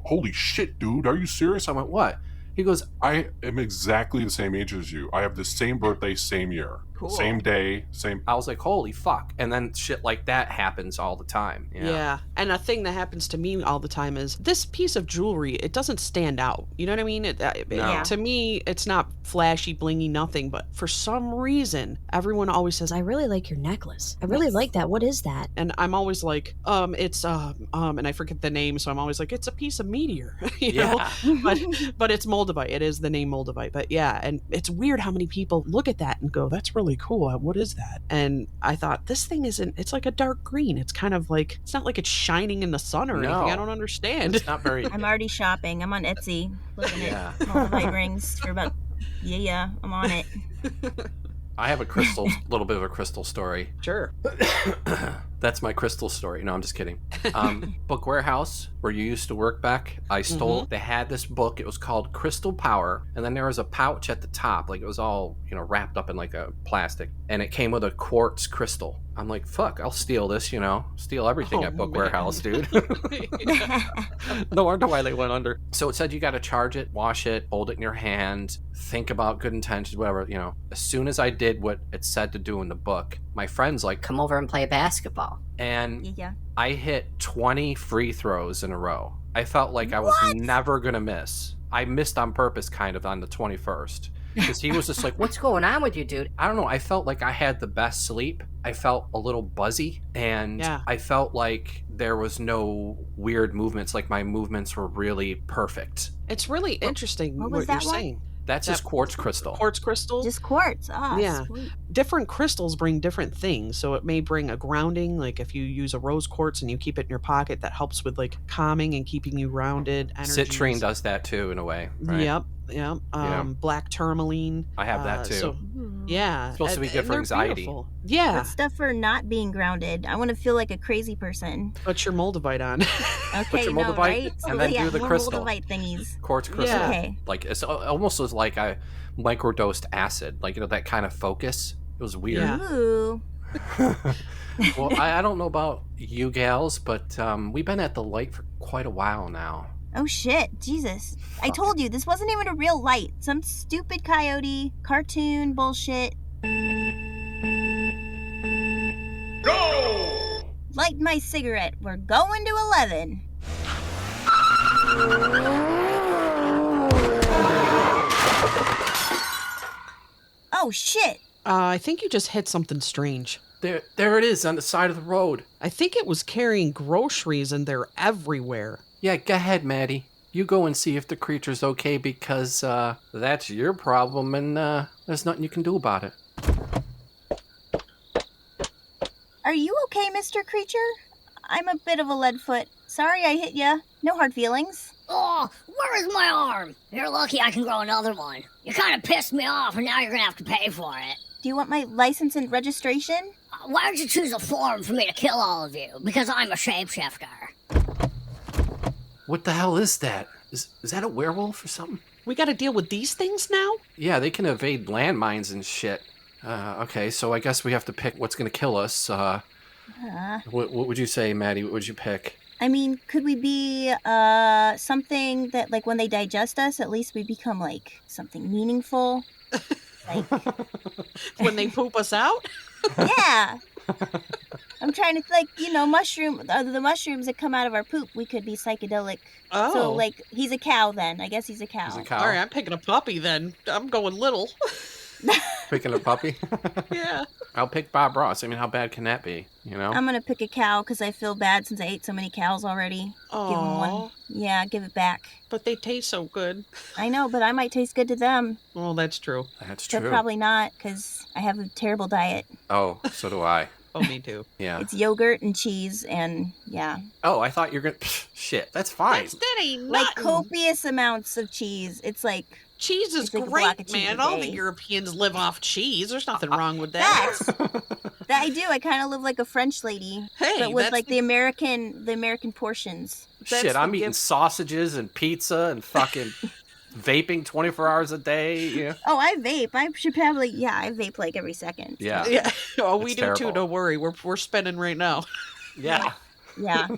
Speaker 10: Holy shit, dude. Are you serious?
Speaker 1: I went, what? He goes,
Speaker 10: I am exactly the same age as you. I have the same birthday, same year.
Speaker 1: Cool.
Speaker 10: Same day, same...
Speaker 1: I was like, holy fuck. And then shit like that happens all the time.
Speaker 4: Yeah. And a thing that happens to me all the time is this piece of jewelry, it doesn't stand out. You know what I mean? To me, it's not flashy, blingy, nothing. But for some reason, everyone always says, I really like your necklace. I really like that. What is that? And I'm always like, it's, and I forget the name. So I'm always like, it's a piece of meteor, you know? But it's moldavite. It is the name moldavite. But yeah, and it's weird how many people look at that and go, that's really cool. What is that? And I thought, this thing it's like a dark green. It's kind of like, it's not like it's shining in the sun or anything. I don't understand.
Speaker 1: It's not very...
Speaker 2: I'm already shopping. I'm on Etsy looking at moldavite rings for about, I'm on it.
Speaker 1: I have a little bit of a crystal story.
Speaker 4: Sure.
Speaker 1: That's my crystal story. No, I'm just kidding. Book warehouse where you used to work back, I stole. They had this book. It was called Crystal Power, and then there was a pouch at the top, like it was all wrapped up in like a plastic, and it came with a quartz crystal. I'm like, fuck, I'll steal this. Steal everything at Book Warehouse, dude. No wonder why they went under. So it said you got to charge it, wash it, hold it in your hand, think about good intentions, whatever. As soon as I did what it said to do in the book, my friend's like,
Speaker 12: come over and play basketball.
Speaker 1: And I hit 20 free throws in a row. I felt like I was never going to miss. I missed on purpose kind of on the 21st. Because he was just like,
Speaker 12: what's going on with you, dude?
Speaker 1: I don't know. I felt like I had the best sleep. I felt a little buzzy. And I felt like there was no weird movements. Like my movements were really perfect.
Speaker 4: It's really interesting what you're saying.
Speaker 1: That's just quartz crystal.
Speaker 4: Quartz crystal?
Speaker 2: Just quartz.
Speaker 4: Yeah.
Speaker 2: Sweet.
Speaker 4: Different crystals bring different things. So it may bring a grounding, like if you use a rose quartz and you keep it in your pocket, that helps with like calming and keeping you rounded.
Speaker 1: Citrine does that too, in a way. Right?
Speaker 4: Yep. Black tourmaline.
Speaker 1: I have that too.
Speaker 4: So, yeah.
Speaker 1: It's supposed to be good for anxiety.
Speaker 2: Beautiful.
Speaker 4: Yeah.
Speaker 2: Good stuff for not being grounded. I want to feel like a crazy person.
Speaker 4: Put your moldavite on.
Speaker 2: Okay,
Speaker 1: Put your moldavite
Speaker 2: right?
Speaker 1: and then do the
Speaker 2: more
Speaker 1: crystal.
Speaker 2: Moldavite thingies.
Speaker 1: Quartz crystal.
Speaker 2: Yeah. Okay.
Speaker 1: Like it's almost was like I microdosed acid. Like that kind of focus. It was weird.
Speaker 4: Yeah.
Speaker 2: Ooh.
Speaker 1: Well, I don't know about you gals, but we've been at the light for quite a while now.
Speaker 2: Oh shit, Jesus. I told you, this wasn't even a real light. Some stupid coyote, cartoon bullshit.
Speaker 13: Go!
Speaker 2: Light my cigarette. We're going to 11. Oh shit.
Speaker 4: I think you just hit something strange.
Speaker 1: There it is on the side of the road.
Speaker 4: I think it was carrying groceries and they're everywhere.
Speaker 1: Yeah, go ahead, Maddie. You go and see if the creature's okay because that's your problem and there's nothing you can do about it.
Speaker 2: okay, Mr. Creature? I'm a bit of a leadfoot. Sorry I hit ya. No hard feelings.
Speaker 13: Oh, where is my arm? You're lucky I can grow another one. You kind of pissed me off, and now you're gonna have to pay for it.
Speaker 2: Do you want my license and registration?
Speaker 13: Why don't you choose a form for me to kill all of you? Because I'm a shapeshifter.
Speaker 1: What the hell is that? Is that a werewolf or something?
Speaker 4: We gotta deal with these things now?
Speaker 1: Yeah, they can evade landmines and shit. Okay, so I guess we have to pick what's gonna kill us. What would you say, Maddie? What would you pick?
Speaker 2: I mean, could we be something that, like, when they digest us, at least we become, like, something meaningful? Like...
Speaker 4: When they poop us out?
Speaker 2: Yeah! I'm trying to, like, you know, the mushrooms that come out of our poop, we could be psychedelic.
Speaker 4: Oh.
Speaker 2: So, like, he's a cow then. I guess he's a cow.
Speaker 1: He's a cow.
Speaker 4: All right, I'm picking a puppy then. I'm going little.
Speaker 1: Picking a puppy?
Speaker 4: Yeah.
Speaker 1: I'll pick Bob Ross. I mean, how bad can that be, you know?
Speaker 2: I'm gonna pick a cow because I feel bad since I ate so many cows already. Give him one. Yeah, give it back.
Speaker 4: But they taste so good.
Speaker 2: I know, but I might taste good to them.
Speaker 4: Well, that's true.
Speaker 1: That's true.
Speaker 2: But probably not, because I have a terrible diet.
Speaker 1: Oh, so do I.
Speaker 4: Oh, me too.
Speaker 1: Yeah.
Speaker 2: It's yogurt and cheese and, yeah.
Speaker 1: Oh, I thought you were gonna... Shit, that's fine.
Speaker 4: That ain't nothing.
Speaker 2: Like copious amounts of cheese. It's like...
Speaker 4: Cheese is
Speaker 2: like a block
Speaker 4: great,
Speaker 2: of cheese
Speaker 4: man.
Speaker 2: a
Speaker 4: All the
Speaker 2: day.
Speaker 4: Europeans live off cheese. There's nothing wrong with that.
Speaker 2: That I do. I kind of live like a French lady.
Speaker 4: Hey,
Speaker 2: but with
Speaker 4: that's
Speaker 2: like the American portions.
Speaker 1: Shit, I'm eating sausages and pizza and fucking vaping 24 hours a day. Yeah.
Speaker 2: Oh, I vape. I should probably, I vape like every second.
Speaker 1: Yeah.
Speaker 4: Yeah. Oh, we
Speaker 1: It's
Speaker 4: do
Speaker 1: terrible.
Speaker 4: too. Don't worry. We're spinning right now.
Speaker 1: Yeah.
Speaker 2: Yeah.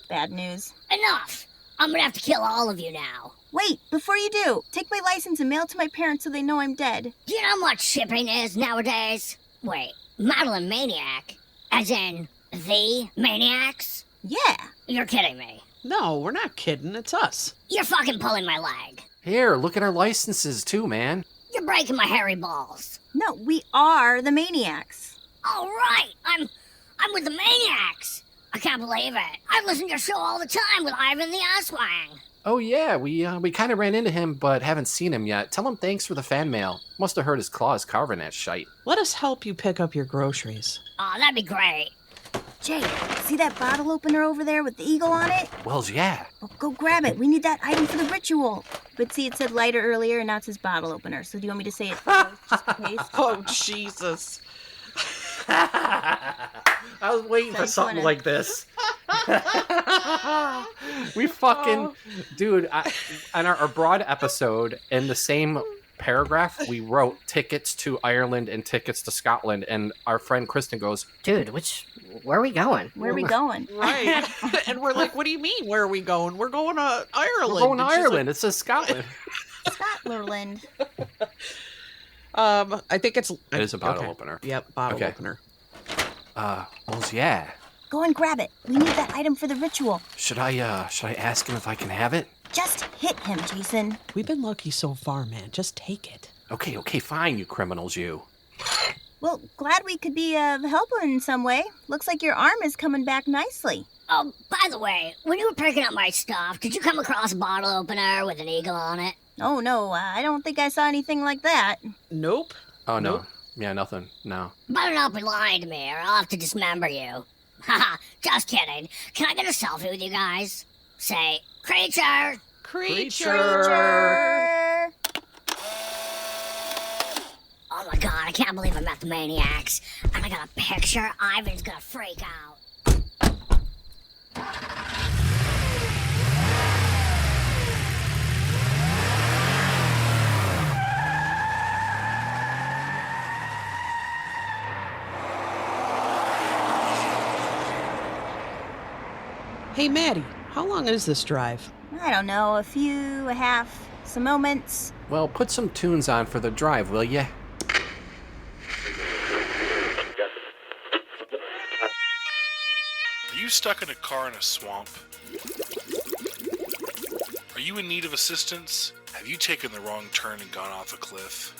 Speaker 2: Bad news.
Speaker 13: Enough! I'm gonna have to kill all of you now.
Speaker 2: Wait, before you do, take my license and mail it to my parents so they know I'm dead.
Speaker 13: Do you know how much shipping is nowadays? Wait, Madeline Maniac? As in, the Maniacs?
Speaker 2: Yeah.
Speaker 13: You're kidding me.
Speaker 4: No, we're not kidding. It's us.
Speaker 13: You're fucking pulling my leg.
Speaker 1: Here, look at our licenses too, man.
Speaker 13: You're breaking my hairy balls.
Speaker 2: No, we are the Maniacs.
Speaker 13: All right, I'm with the Maniacs. I can't believe it. I listen to your show all the time with Ivan the Asswang.
Speaker 1: Oh yeah, we kind of ran into him, but haven't seen him yet. Tell him thanks for the fan mail. Must have hurt his claws carving that shite.
Speaker 4: Let us help you pick up your groceries.
Speaker 13: Oh, that'd be great.
Speaker 2: Jay, see that bottle opener over there with the eagle on it?
Speaker 1: Wells, yeah.
Speaker 2: Well, go grab it. We need that item for the ritual. But see, it said lighter earlier, and now it says bottle opener. So do you want me to say it first, just in case?
Speaker 4: Oh, Jesus.
Speaker 1: I was waiting for something like this. We fucking... Dude, on our broad episode, in the same paragraph, we wrote tickets to Ireland and tickets to Scotland, and our friend Kristin goes,
Speaker 12: Dude, where are we going?
Speaker 2: Where are we going?
Speaker 4: Right. And we're like, what do you mean, where are we going? We're going to Ireland.
Speaker 1: we're going to
Speaker 4: And she's
Speaker 1: Ireland. It says Scotland.
Speaker 2: Scotland.
Speaker 4: I think it's...
Speaker 1: It is a bottle opener.
Speaker 4: Yep, bottle
Speaker 1: Okay.
Speaker 4: opener.
Speaker 1: Wells, yeah.
Speaker 2: Go and grab it. We need that item for the ritual.
Speaker 1: Should I ask him if I can have it?
Speaker 2: Just hit him, Jason.
Speaker 4: We've been lucky so far, man. Just take it.
Speaker 1: Okay, fine, you criminals, you.
Speaker 2: Well, glad we could be of help in some way. Looks like your arm is coming back nicely.
Speaker 13: Oh, by the way, when you were picking up my stuff, did you come across a bottle opener with an eagle on it?
Speaker 2: Oh, no, I don't think I saw anything like that.
Speaker 4: Nope.
Speaker 1: Oh, no.
Speaker 4: Nope.
Speaker 1: Yeah, nothing. No.
Speaker 13: Better not be lying to me, or I'll have to dismember you. Haha, just kidding. Can I get a selfie with you guys? Say, creature!
Speaker 4: Creature!
Speaker 13: Oh my god, I can't believe I met the Maniacs. And I got a picture. Ivan's gonna freak out.
Speaker 4: Hey, Maddie, how long is this drive?
Speaker 2: I don't know, a few, a half, some moments.
Speaker 1: Well, put some tunes on for the drive, will ya?
Speaker 14: Are you stuck in a car in a swamp? Are you in need of assistance? Have you taken the wrong turn and gone off a cliff?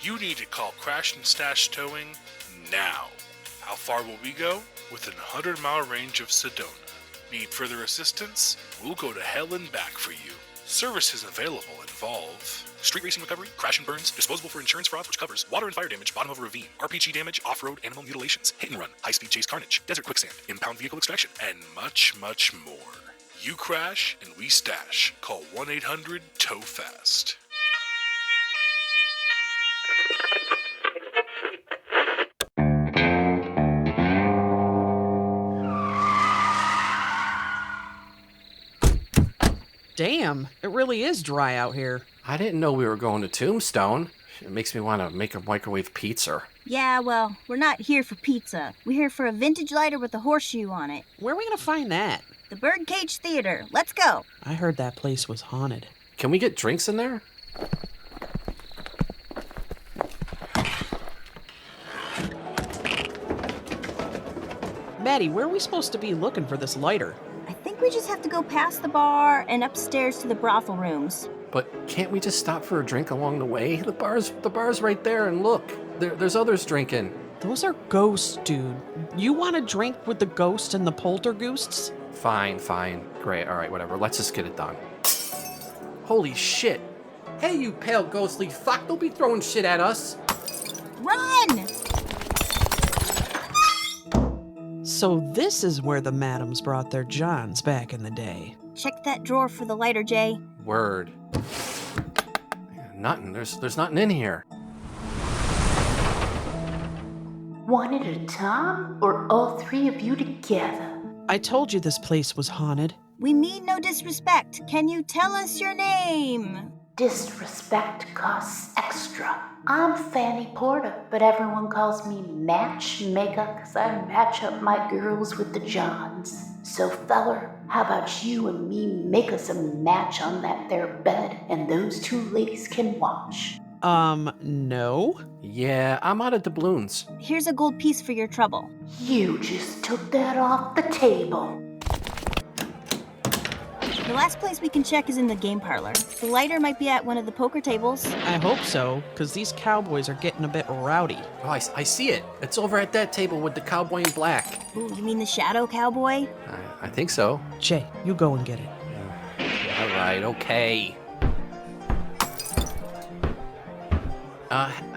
Speaker 14: You need to call Crash and Stash Towing now. How far will we go? Within a 100-mile range of Sedona. Need further assistance? We'll go to hell and back for you. Services available involve street racing recovery, crash and burns, disposable for insurance fraud, which covers water and fire damage, bottom of a ravine, RPG damage, off-road animal mutilations, hit and run, high-speed chase carnage, desert quicksand, impound vehicle extraction, and much, much more. You crash and we stash. Call 1-800-TOW-FAST.
Speaker 4: Damn, it really is dry out here.
Speaker 1: I didn't know we were going to Tombstone. It makes me want to make a microwave pizza.
Speaker 2: Yeah, well, we're not here for pizza. We're here for a vintage lighter with a horseshoe on it.
Speaker 4: Where are we gonna find that?
Speaker 2: The Birdcage Theater. Let's go.
Speaker 4: I heard that place was haunted.
Speaker 1: Can we get drinks in there?
Speaker 4: Maddie, where are we supposed to be looking for this lighter?
Speaker 2: I think we just have to go past the bar and upstairs to the brothel rooms.
Speaker 1: But can't we just stop for a drink along the way? The bar's right there, and look, there's others drinking.
Speaker 4: Those are ghosts, dude. You want to drink with the ghosts and the poltergeists?
Speaker 1: Fine. Great, all right, whatever. Let's just get it done. Holy shit. Hey, you pale ghostly fuck, don't be throwing shit at us.
Speaker 2: Run!
Speaker 4: So this is where the madams brought their johns back in the day.
Speaker 2: Check that drawer for the lighter, Jay.
Speaker 1: Word. Nothing. There's nothing in here.
Speaker 15: One at a time, or all three of you together?
Speaker 4: I told you this place was haunted.
Speaker 2: We mean no disrespect. Can you tell us your name?
Speaker 15: Disrespect costs extra. I'm Fanny Porter, but everyone calls me Matchmaker because I match up my girls with the Johns. So feller, how about you and me make us a match on that there bed and those two ladies can watch?
Speaker 4: No.
Speaker 1: Yeah, I'm out of doubloons.
Speaker 2: Here's a gold piece for your trouble.
Speaker 15: You just took that off the table.
Speaker 2: The last place we can check is in the game parlor. The lighter might be at one of the poker tables.
Speaker 4: I hope so, because these cowboys are getting a bit rowdy.
Speaker 1: Oh, I see it. It's over at that table with the cowboy in black.
Speaker 2: Ooh, you mean the shadow cowboy?
Speaker 1: I think so.
Speaker 4: Jay, you go and get it.
Speaker 1: All right, okay.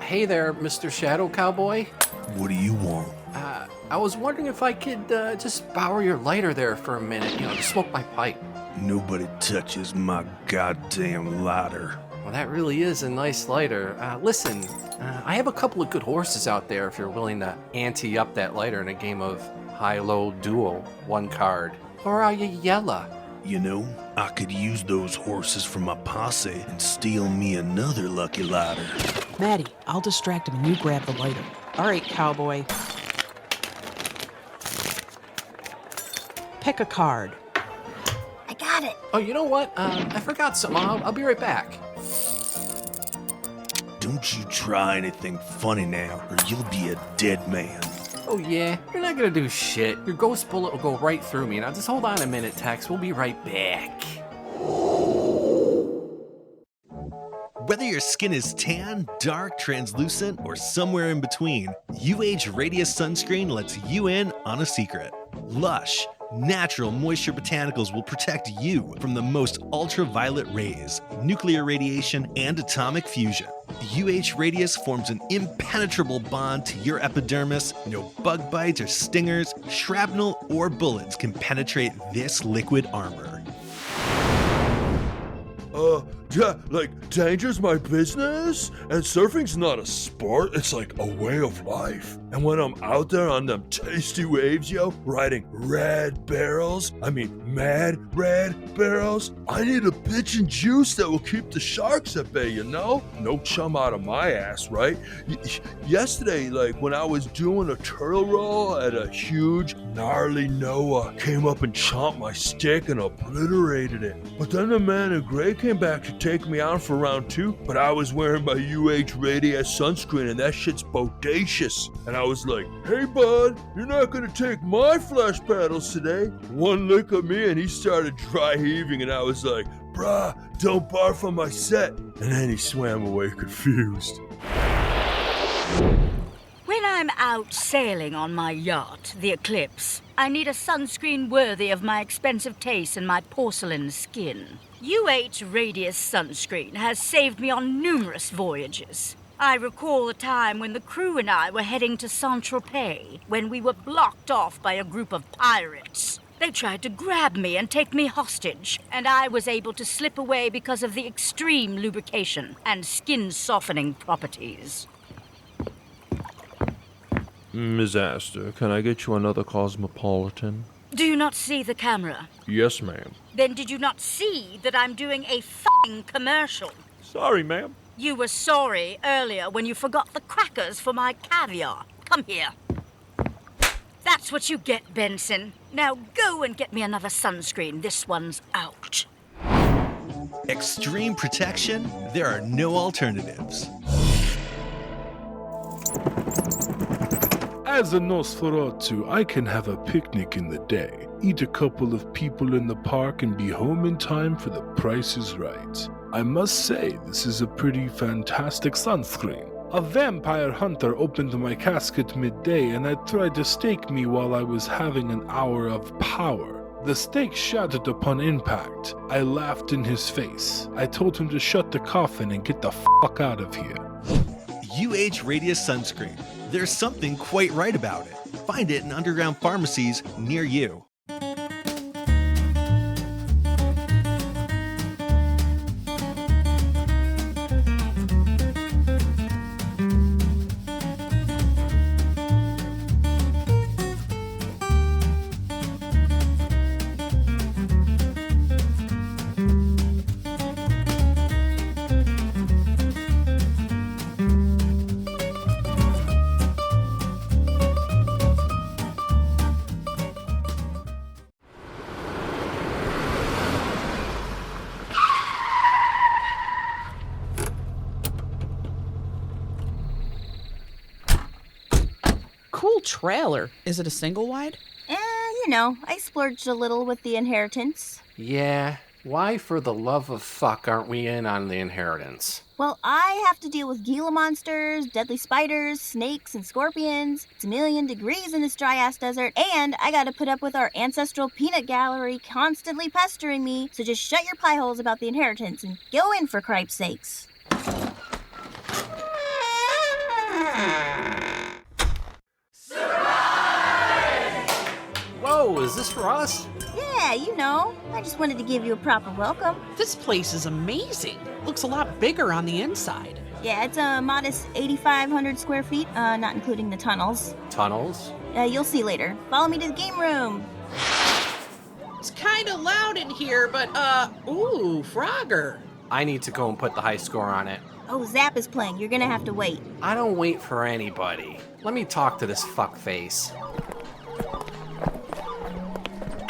Speaker 1: Hey there, Mr. Shadow Cowboy.
Speaker 6: What do you want?
Speaker 1: I was wondering if I could just borrow your lighter there for a minute, to smoke my pipe.
Speaker 6: Nobody touches my goddamn lighter.
Speaker 1: Well, that really is a nice lighter. Listen, I have a couple of good horses out there if you're willing to ante up that lighter in a game of high-low duel, one card. Or are you yella?
Speaker 6: You know, I could use those horses for my posse and steal me another lucky lighter.
Speaker 4: Maddie, I'll distract him and you grab the lighter. All right, cowboy. Pick a card.
Speaker 2: I got it.
Speaker 1: Oh, you know what? I forgot something. I'll be right back.
Speaker 6: Don't you try anything funny now, or you'll be a dead man.
Speaker 1: Oh yeah? You're not gonna do shit. Your ghost bullet will go right through me. Now just hold on a minute, Tex. We'll be right back.
Speaker 16: Whether your skin is tan, dark, translucent, or somewhere in between, UH Radius Sunscreen lets you in on a secret. Lush, natural moisture botanicals will protect you from the most ultraviolet rays, nuclear radiation, and atomic fusion. UH Radius forms an impenetrable bond to your epidermis. No bug bites or stingers, shrapnel, or bullets can penetrate this liquid armor.
Speaker 6: Danger's my business, and surfing's not a sport, it's like a way of life. And when I'm out there on them tasty waves, riding mad red barrels, I need a bitch and juice that will keep the sharks at bay, No chum out of my ass, right? Yesterday, when I was doing a turtle roll at a huge, gnarly Noah came up and chomped my stick and obliterated it. But then the man in gray came back to take me out for round 2, but I was wearing my UH Radius sunscreen and that shit's bodacious. And I was like, hey bud, you're not gonna take my flesh paddles today. One lick of me and he started dry heaving and I was like, bruh, don't barf on my set. And then he swam away confused.
Speaker 8: Where When I'm out sailing on my yacht, the Eclipse, I need a sunscreen worthy of my expensive taste and my porcelain skin. UH Radius sunscreen has saved me on numerous voyages. I recall a time when the crew and I were heading to Saint-Tropez, when we were blocked off by a group of pirates. They tried to grab me and take me hostage, and I was able to slip away because of the extreme lubrication and skin-softening properties.
Speaker 6: Disastra, can I get you another Cosmopolitan?
Speaker 8: Do you not see the camera?
Speaker 6: Yes, ma'am.
Speaker 8: Then did you not see that I'm doing a f***ing commercial?
Speaker 6: Sorry, ma'am.
Speaker 8: You were sorry earlier when you forgot the crackers for my caviar. Come here. That's what you get, Benson. Now go and get me another sunscreen. This one's out.
Speaker 16: Extreme protection? There are no alternatives.
Speaker 14: As a Nosferatu, I can have a picnic in the day, eat a couple of people in the park, and be home in time for The Price is Right. I must say, this is a pretty fantastic sunscreen. A vampire hunter opened my casket midday and had tried to stake me while I was having an hour of power. The stake shattered upon impact. I laughed in his face. I told him to shut the coffin and get the fuck out of here.
Speaker 16: UH Radius Sunscreen. There's something quite right about it. Find it in underground pharmacies near you.
Speaker 4: Cool trailer. Is it a single wide?
Speaker 2: I splurged a little with the inheritance.
Speaker 1: Yeah, why for the love of fuck aren't we in on the inheritance?
Speaker 2: Well, I have to deal with Gila monsters, deadly spiders, snakes, and scorpions. It's a million degrees in this dry-ass desert, and I gotta put up with our ancestral peanut gallery constantly pestering me, so just shut your pie holes about the inheritance and go in for cripe's sakes.
Speaker 1: Whoa, is this for us?
Speaker 2: Yeah, I just wanted to give you a proper welcome.
Speaker 4: This place is amazing. Looks a lot bigger on the inside.
Speaker 2: Yeah, it's a modest 8,500 square feet, not including the tunnels.
Speaker 1: Tunnels?
Speaker 2: You'll see later. Follow me to the game room.
Speaker 4: It's kind of loud in here, but, ooh, Frogger.
Speaker 1: I need to go and put the high score on it.
Speaker 2: Oh, Zap is playing. You're gonna have to wait.
Speaker 1: I don't wait for anybody. Let me talk to this fuckface.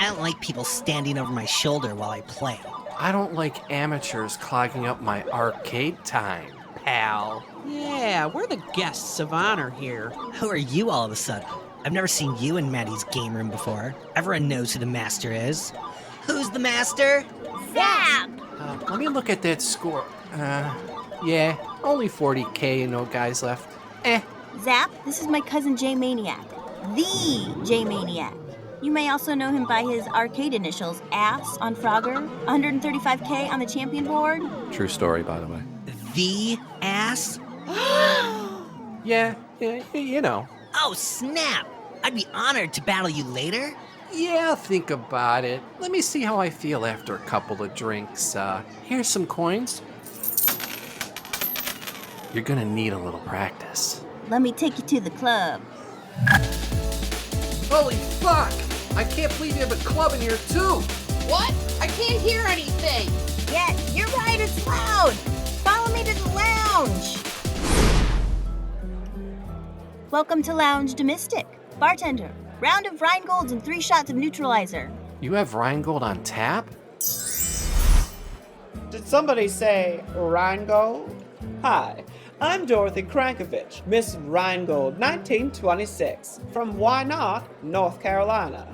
Speaker 12: I don't like people standing over my shoulder while I play.
Speaker 1: I don't like amateurs clogging up my arcade time, pal.
Speaker 4: Yeah, we're the guests of honor here.
Speaker 12: Who are you all of a sudden? I've never seen you in Maddie's game room before. Everyone knows who the master is. Who's the master?
Speaker 8: Zap!
Speaker 1: Let me look at that score. Yeah, only 40K and no guys left.
Speaker 2: Zap, this is my cousin J Maniac. The J Maniac. You may also know him by his arcade initials, AFS on Frogger, 135K on the champion board.
Speaker 1: True story, by the way.
Speaker 12: The ass?
Speaker 1: Yeah, you know.
Speaker 12: Oh, snap! I'd be honored to battle you later.
Speaker 1: Yeah, think about it. Let me see how I feel after a couple of drinks. Here's some coins. You're gonna need a little practice.
Speaker 2: Let me take you to the club.
Speaker 1: Holy fuck! I can't believe you have a club in here too!
Speaker 3: What? I can't hear anything.
Speaker 2: Yeah, you're right, it's loud. Follow me to the lounge. Welcome to Lounge Domestic. Bartender, round of Rhinegold's and 3 shots of neutralizer.
Speaker 1: You have Rheingold on tap?
Speaker 5: Did somebody say Rheingold? Hi, I'm Dorothy Krankovich, Miss Rheingold, 1926, from Why Not, North Carolina.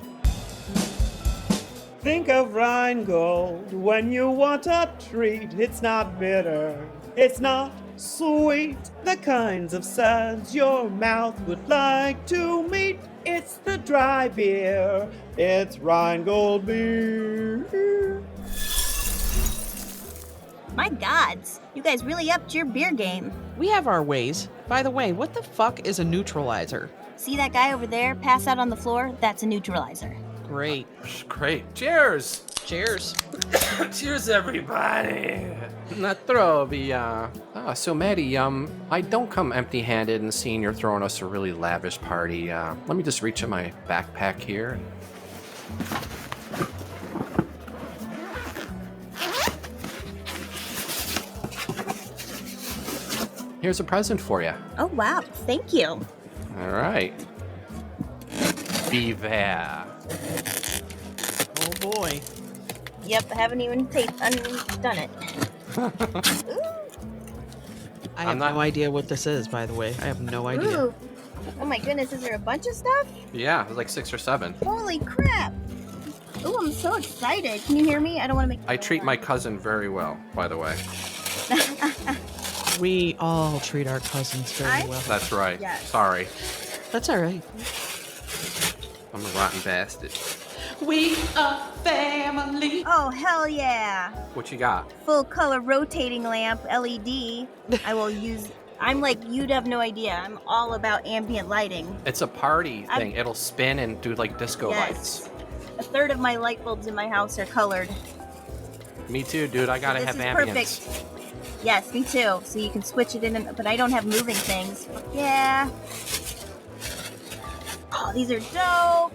Speaker 5: Think of Rheingold when you want a treat. It's not bitter, it's not Sweet, the kinds of suds your mouth would like to meet. It's the dry beer. It's Rheingold beer.
Speaker 2: My gods, you guys really upped your beer game.
Speaker 4: We have our ways. By the way, what the fuck is a neutralizer?
Speaker 2: See that guy over there pass out on the floor? That's a neutralizer.
Speaker 4: Great.
Speaker 1: Great. Cheers.
Speaker 4: Cheers.
Speaker 1: Cheers, everybody. Natrovia. So Maddie, I don't come empty-handed and seeing you're throwing us a really lavish party. Let me just reach in my backpack here. Here's a present for you.
Speaker 2: Oh, wow. Thank you.
Speaker 1: All right. Be there.
Speaker 4: Oh, boy.
Speaker 2: Yep, I haven't even done it.
Speaker 4: I have no idea what this is, by the way. I have no idea.
Speaker 2: Ooh. Oh my goodness, is there a bunch of stuff?
Speaker 1: Yeah, there's like 6 or 7.
Speaker 2: Holy crap. Ooh, I'm so excited. Can you hear me? I don't want to make...
Speaker 1: I treat my cousin very well, by the way.
Speaker 4: We all treat our cousins very well.
Speaker 1: That's right.
Speaker 2: Yes.
Speaker 1: Sorry.
Speaker 4: That's all right.
Speaker 1: I'm a rotten bastard.
Speaker 3: We are family.
Speaker 2: Oh, hell yeah.
Speaker 1: What you got?
Speaker 2: Full color rotating lamp, LED. I will use... I'm like, you'd have no idea. I'm all about ambient lighting.
Speaker 1: It's a party thing. It'll spin and do like disco lights.
Speaker 2: A third of my light bulbs in my house are colored.
Speaker 1: Me too, dude. I gotta have ambience.
Speaker 2: This is perfect. Yes, me too. So you can switch it in, but I don't have moving things. Yeah. Oh, these are dope.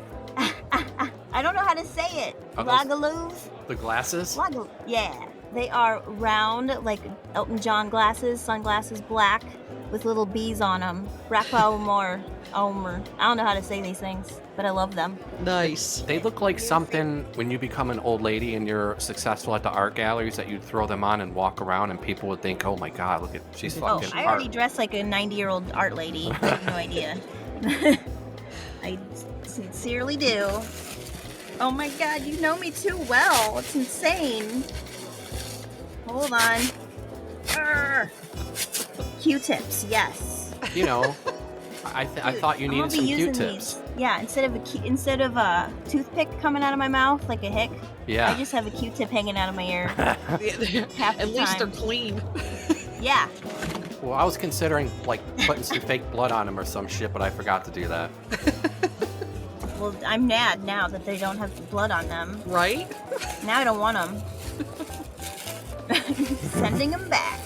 Speaker 2: I don't know how to say it. Lagaloos?
Speaker 1: The glasses?
Speaker 2: Yeah. They are round, like Elton John glasses, sunglasses, black, with little bees on them. Omer. I don't know how to say these things, but I love them.
Speaker 4: Nice.
Speaker 1: They look like something when you become an old lady and you're successful at the art galleries that you'd throw them on and walk around and people would think, oh my God, look at, she's fucking
Speaker 2: I already dress like a 90-year-old art lady. I have no idea. I sincerely do. Oh my God, you know me too well. It's insane. Hold on. Q-tips, yes.
Speaker 1: You know, I thought you needed some Q-tips.
Speaker 2: Yeah, instead of a toothpick coming out of my mouth like a hick,
Speaker 1: Yeah.
Speaker 2: I just have a Q-tip hanging out of my ear.
Speaker 4: At least they're clean.
Speaker 2: Yeah.
Speaker 1: Well, I was considering like putting some fake blood on them or some shit, but I forgot to do that.
Speaker 2: Well, I'm mad now that they don't have blood on them.
Speaker 4: Right?
Speaker 2: Now I don't want them. Sending them back.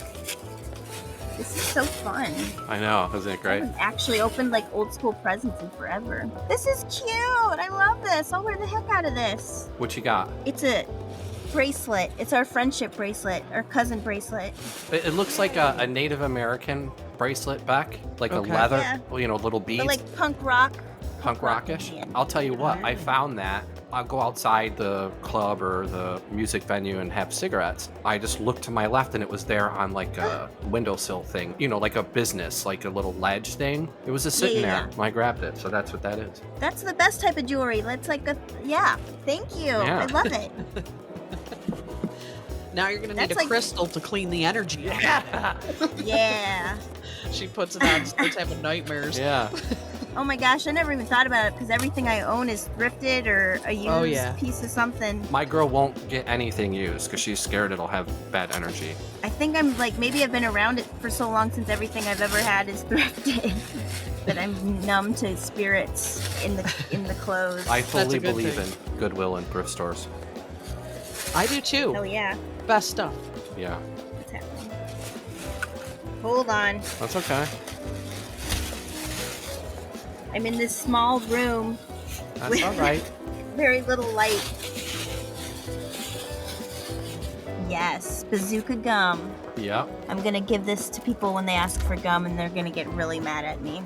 Speaker 2: This is so fun.
Speaker 1: I know, isn't it
Speaker 2: I
Speaker 1: great?
Speaker 2: haven't actually opened like old school presents in forever. This is cute. I love this. I'll wear the heck out of this.
Speaker 1: What you got?
Speaker 2: It's a bracelet. It's our friendship bracelet, our cousin bracelet.
Speaker 1: It looks like a Native American bracelet back, like a leather,
Speaker 2: Yeah.
Speaker 1: well, you know, little beads.
Speaker 2: But like punk rock.
Speaker 1: Punk rockish. I'll tell you what, I found that. I'll go outside the club or the music venue and have cigarettes. I just looked to my left and it was there on like a windowsill thing, you know, like a business, like a little ledge thing. It was just sitting there. I grabbed it, so that's what that is.
Speaker 2: That's the best type of jewelry. That's like thank you.
Speaker 1: Yeah.
Speaker 2: I love it.
Speaker 4: Now you're gonna need a crystal to clean the energy.
Speaker 2: Yeah.
Speaker 4: She puts it on, starts having nightmares.
Speaker 1: Yeah.
Speaker 2: Oh my gosh, I never even thought about it because everything I own is thrifted or a used piece of something.
Speaker 1: My girl won't get anything used because she's scared it'll have bad energy.
Speaker 2: I think I'm like, maybe I've been around it for so long since everything I've ever had is thrifted that I'm numb to spirits in the clothes.
Speaker 1: I fully believe in Goodwill and thrift stores.
Speaker 4: I do too.
Speaker 2: Oh yeah.
Speaker 4: Best stuff.
Speaker 1: Yeah.
Speaker 2: What's happening? Hold on.
Speaker 1: That's okay.
Speaker 2: I'm in this small room.
Speaker 1: That's
Speaker 2: with
Speaker 1: all right.
Speaker 2: Very little light. Yes, bazooka gum.
Speaker 1: Yeah.
Speaker 2: I'm gonna give this to people when they ask for gum and they're gonna get really mad at me.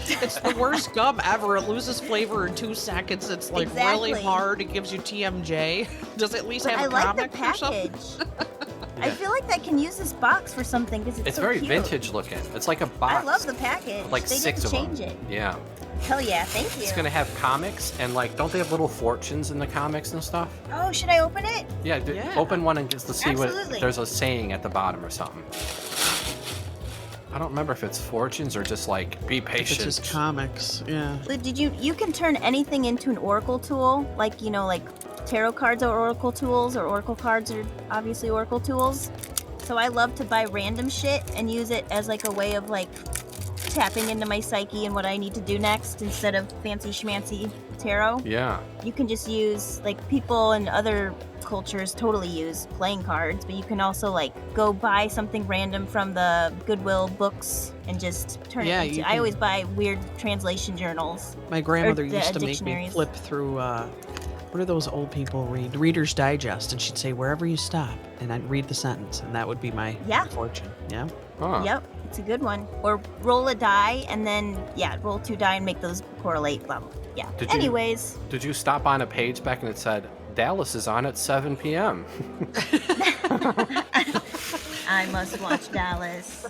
Speaker 4: It's the worst gum ever. It loses flavor in 2 seconds. It's like really hard. It gives you TMJ. Does it at least have a comic or something?
Speaker 2: I feel like I can use this box for something because
Speaker 1: It's
Speaker 2: so
Speaker 1: very
Speaker 2: cute.
Speaker 1: vintage looking. It's like a box.
Speaker 2: I love the package.
Speaker 1: Like
Speaker 2: they
Speaker 1: 6
Speaker 2: didn't
Speaker 1: of
Speaker 2: change
Speaker 1: them.
Speaker 2: it.
Speaker 1: Yeah.
Speaker 2: Hell yeah, thank you.
Speaker 1: It's gonna have comics and like, don't they have little fortunes in the comics and stuff?
Speaker 2: Oh, should I open it?
Speaker 1: Yeah. Open one and just to see
Speaker 2: Absolutely.
Speaker 1: what there's a saying at the bottom or something. I don't remember if it's fortunes or just like be patient.
Speaker 4: It's just comics, yeah.
Speaker 2: Did you can turn anything into an oracle tool, like, like tarot cards are oracle tools, or oracle cards are obviously oracle tools. So I love to buy random shit and use it as like a way of like tapping into my psyche and what I need to do next instead of fancy schmancy tarot.
Speaker 1: Yeah.
Speaker 2: You can just use, like, people in other cultures totally use playing cards, but you can also like go buy something random from the Goodwill books and just turn it into. I always buy weird translation journals.
Speaker 4: My grandmother used to make me
Speaker 2: dictionaries.
Speaker 4: flip through, what do those old people read? Reader's Digest, and she'd say, wherever you stop, and I'd read the sentence, and that would be my fortune. Yeah.
Speaker 1: Huh.
Speaker 2: Yep, it's a good one. Or roll a die and then, roll 2 die and make those correlate. Blah, blah. Yeah. Anyways.
Speaker 1: Did you stop on a page back and it said, Dallas is on at 7 p.m.?
Speaker 2: I must watch Dallas.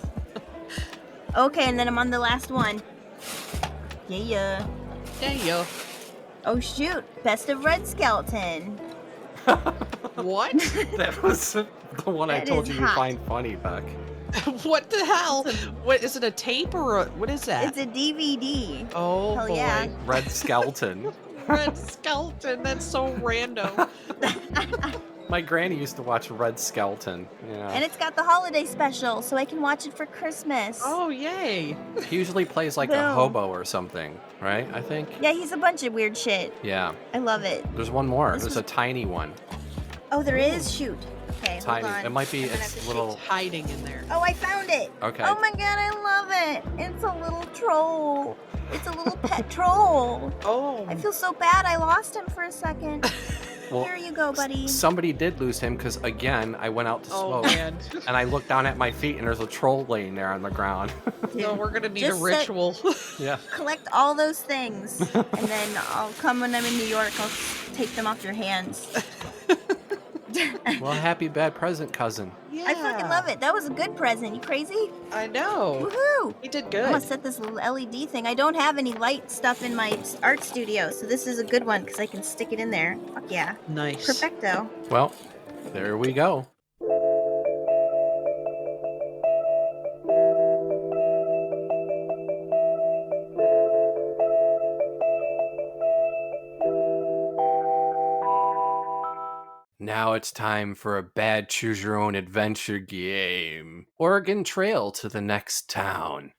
Speaker 2: Okay, and then I'm on the last one. Yeah. Oh, shoot. Best of Red Skeleton.
Speaker 4: What?
Speaker 1: That was the one I told you
Speaker 2: hot.
Speaker 1: find funny, Beck.
Speaker 4: What the hell? What is it, a tape or what is that?
Speaker 2: It's a DVD.
Speaker 4: Oh,
Speaker 2: Hell
Speaker 4: boy.
Speaker 2: yeah.
Speaker 1: Red Skeleton.
Speaker 4: Red Skeleton, that's so random.
Speaker 1: My granny used to watch Red Skeleton. Yeah.
Speaker 2: And it's got the holiday special, so I can watch it for Christmas.
Speaker 4: Oh, yay.
Speaker 1: He usually plays like a
Speaker 2: Boom.
Speaker 1: hobo or something, right? I think.
Speaker 2: Yeah, he's a bunch of weird shit.
Speaker 1: Yeah.
Speaker 2: I love it.
Speaker 1: There's one more.
Speaker 2: This
Speaker 1: There's
Speaker 2: was-
Speaker 1: a tiny one.
Speaker 2: Oh, there is? Shoot. Okay,
Speaker 1: Tiny.
Speaker 2: hold on.
Speaker 1: It might be.
Speaker 2: I'm gonna have
Speaker 1: It's
Speaker 2: to
Speaker 1: little.
Speaker 4: Hiding in there.
Speaker 2: Oh, I found it.
Speaker 1: Okay.
Speaker 2: Oh my god, I love it. It's a little troll. It's a little pet troll.
Speaker 4: Oh.
Speaker 2: I feel so bad I lost him for a second.
Speaker 1: Well,
Speaker 2: Here you go, buddy.
Speaker 1: Somebody did lose him because, again, I went out to
Speaker 4: Oh,
Speaker 1: smoke.
Speaker 4: man.
Speaker 1: And I looked down at my feet and there's a troll laying there on the ground.
Speaker 4: No, we're going to need
Speaker 2: Just
Speaker 4: a ritual.
Speaker 1: Yeah.
Speaker 2: Collect all those things, and then I'll come when I'm in New York. I'll take them off your hands.
Speaker 1: Well, happy bad present, cousin.
Speaker 4: Yeah.
Speaker 2: I fucking love it. That was a good present. You crazy?
Speaker 4: I know.
Speaker 2: Woohoo!
Speaker 4: He did
Speaker 2: I'm
Speaker 4: good.
Speaker 2: gonna set this little LED thing. I don't have any light stuff in my art studio, so this is a good one because I can stick it in there. Fuck yeah.
Speaker 4: Nice.
Speaker 2: Perfecto.
Speaker 1: Well, there we go. Now it's time for a bad choose your own adventure game. Oregon Trail to the next town.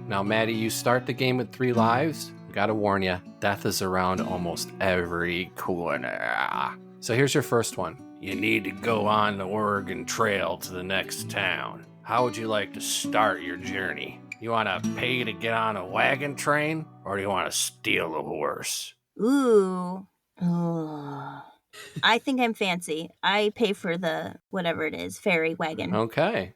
Speaker 1: Now, Maddie, you start the game with 3 lives. Gotta warn you, death is around almost every corner. So here's your first one. You need to go on the Oregon Trail to the next town. How would you like to start your journey? You want to pay to get on a wagon train, or do you want to steal a horse?
Speaker 2: Ooh. I think I'm fancy. I pay for the whatever it is, ferry wagon.
Speaker 1: Okay.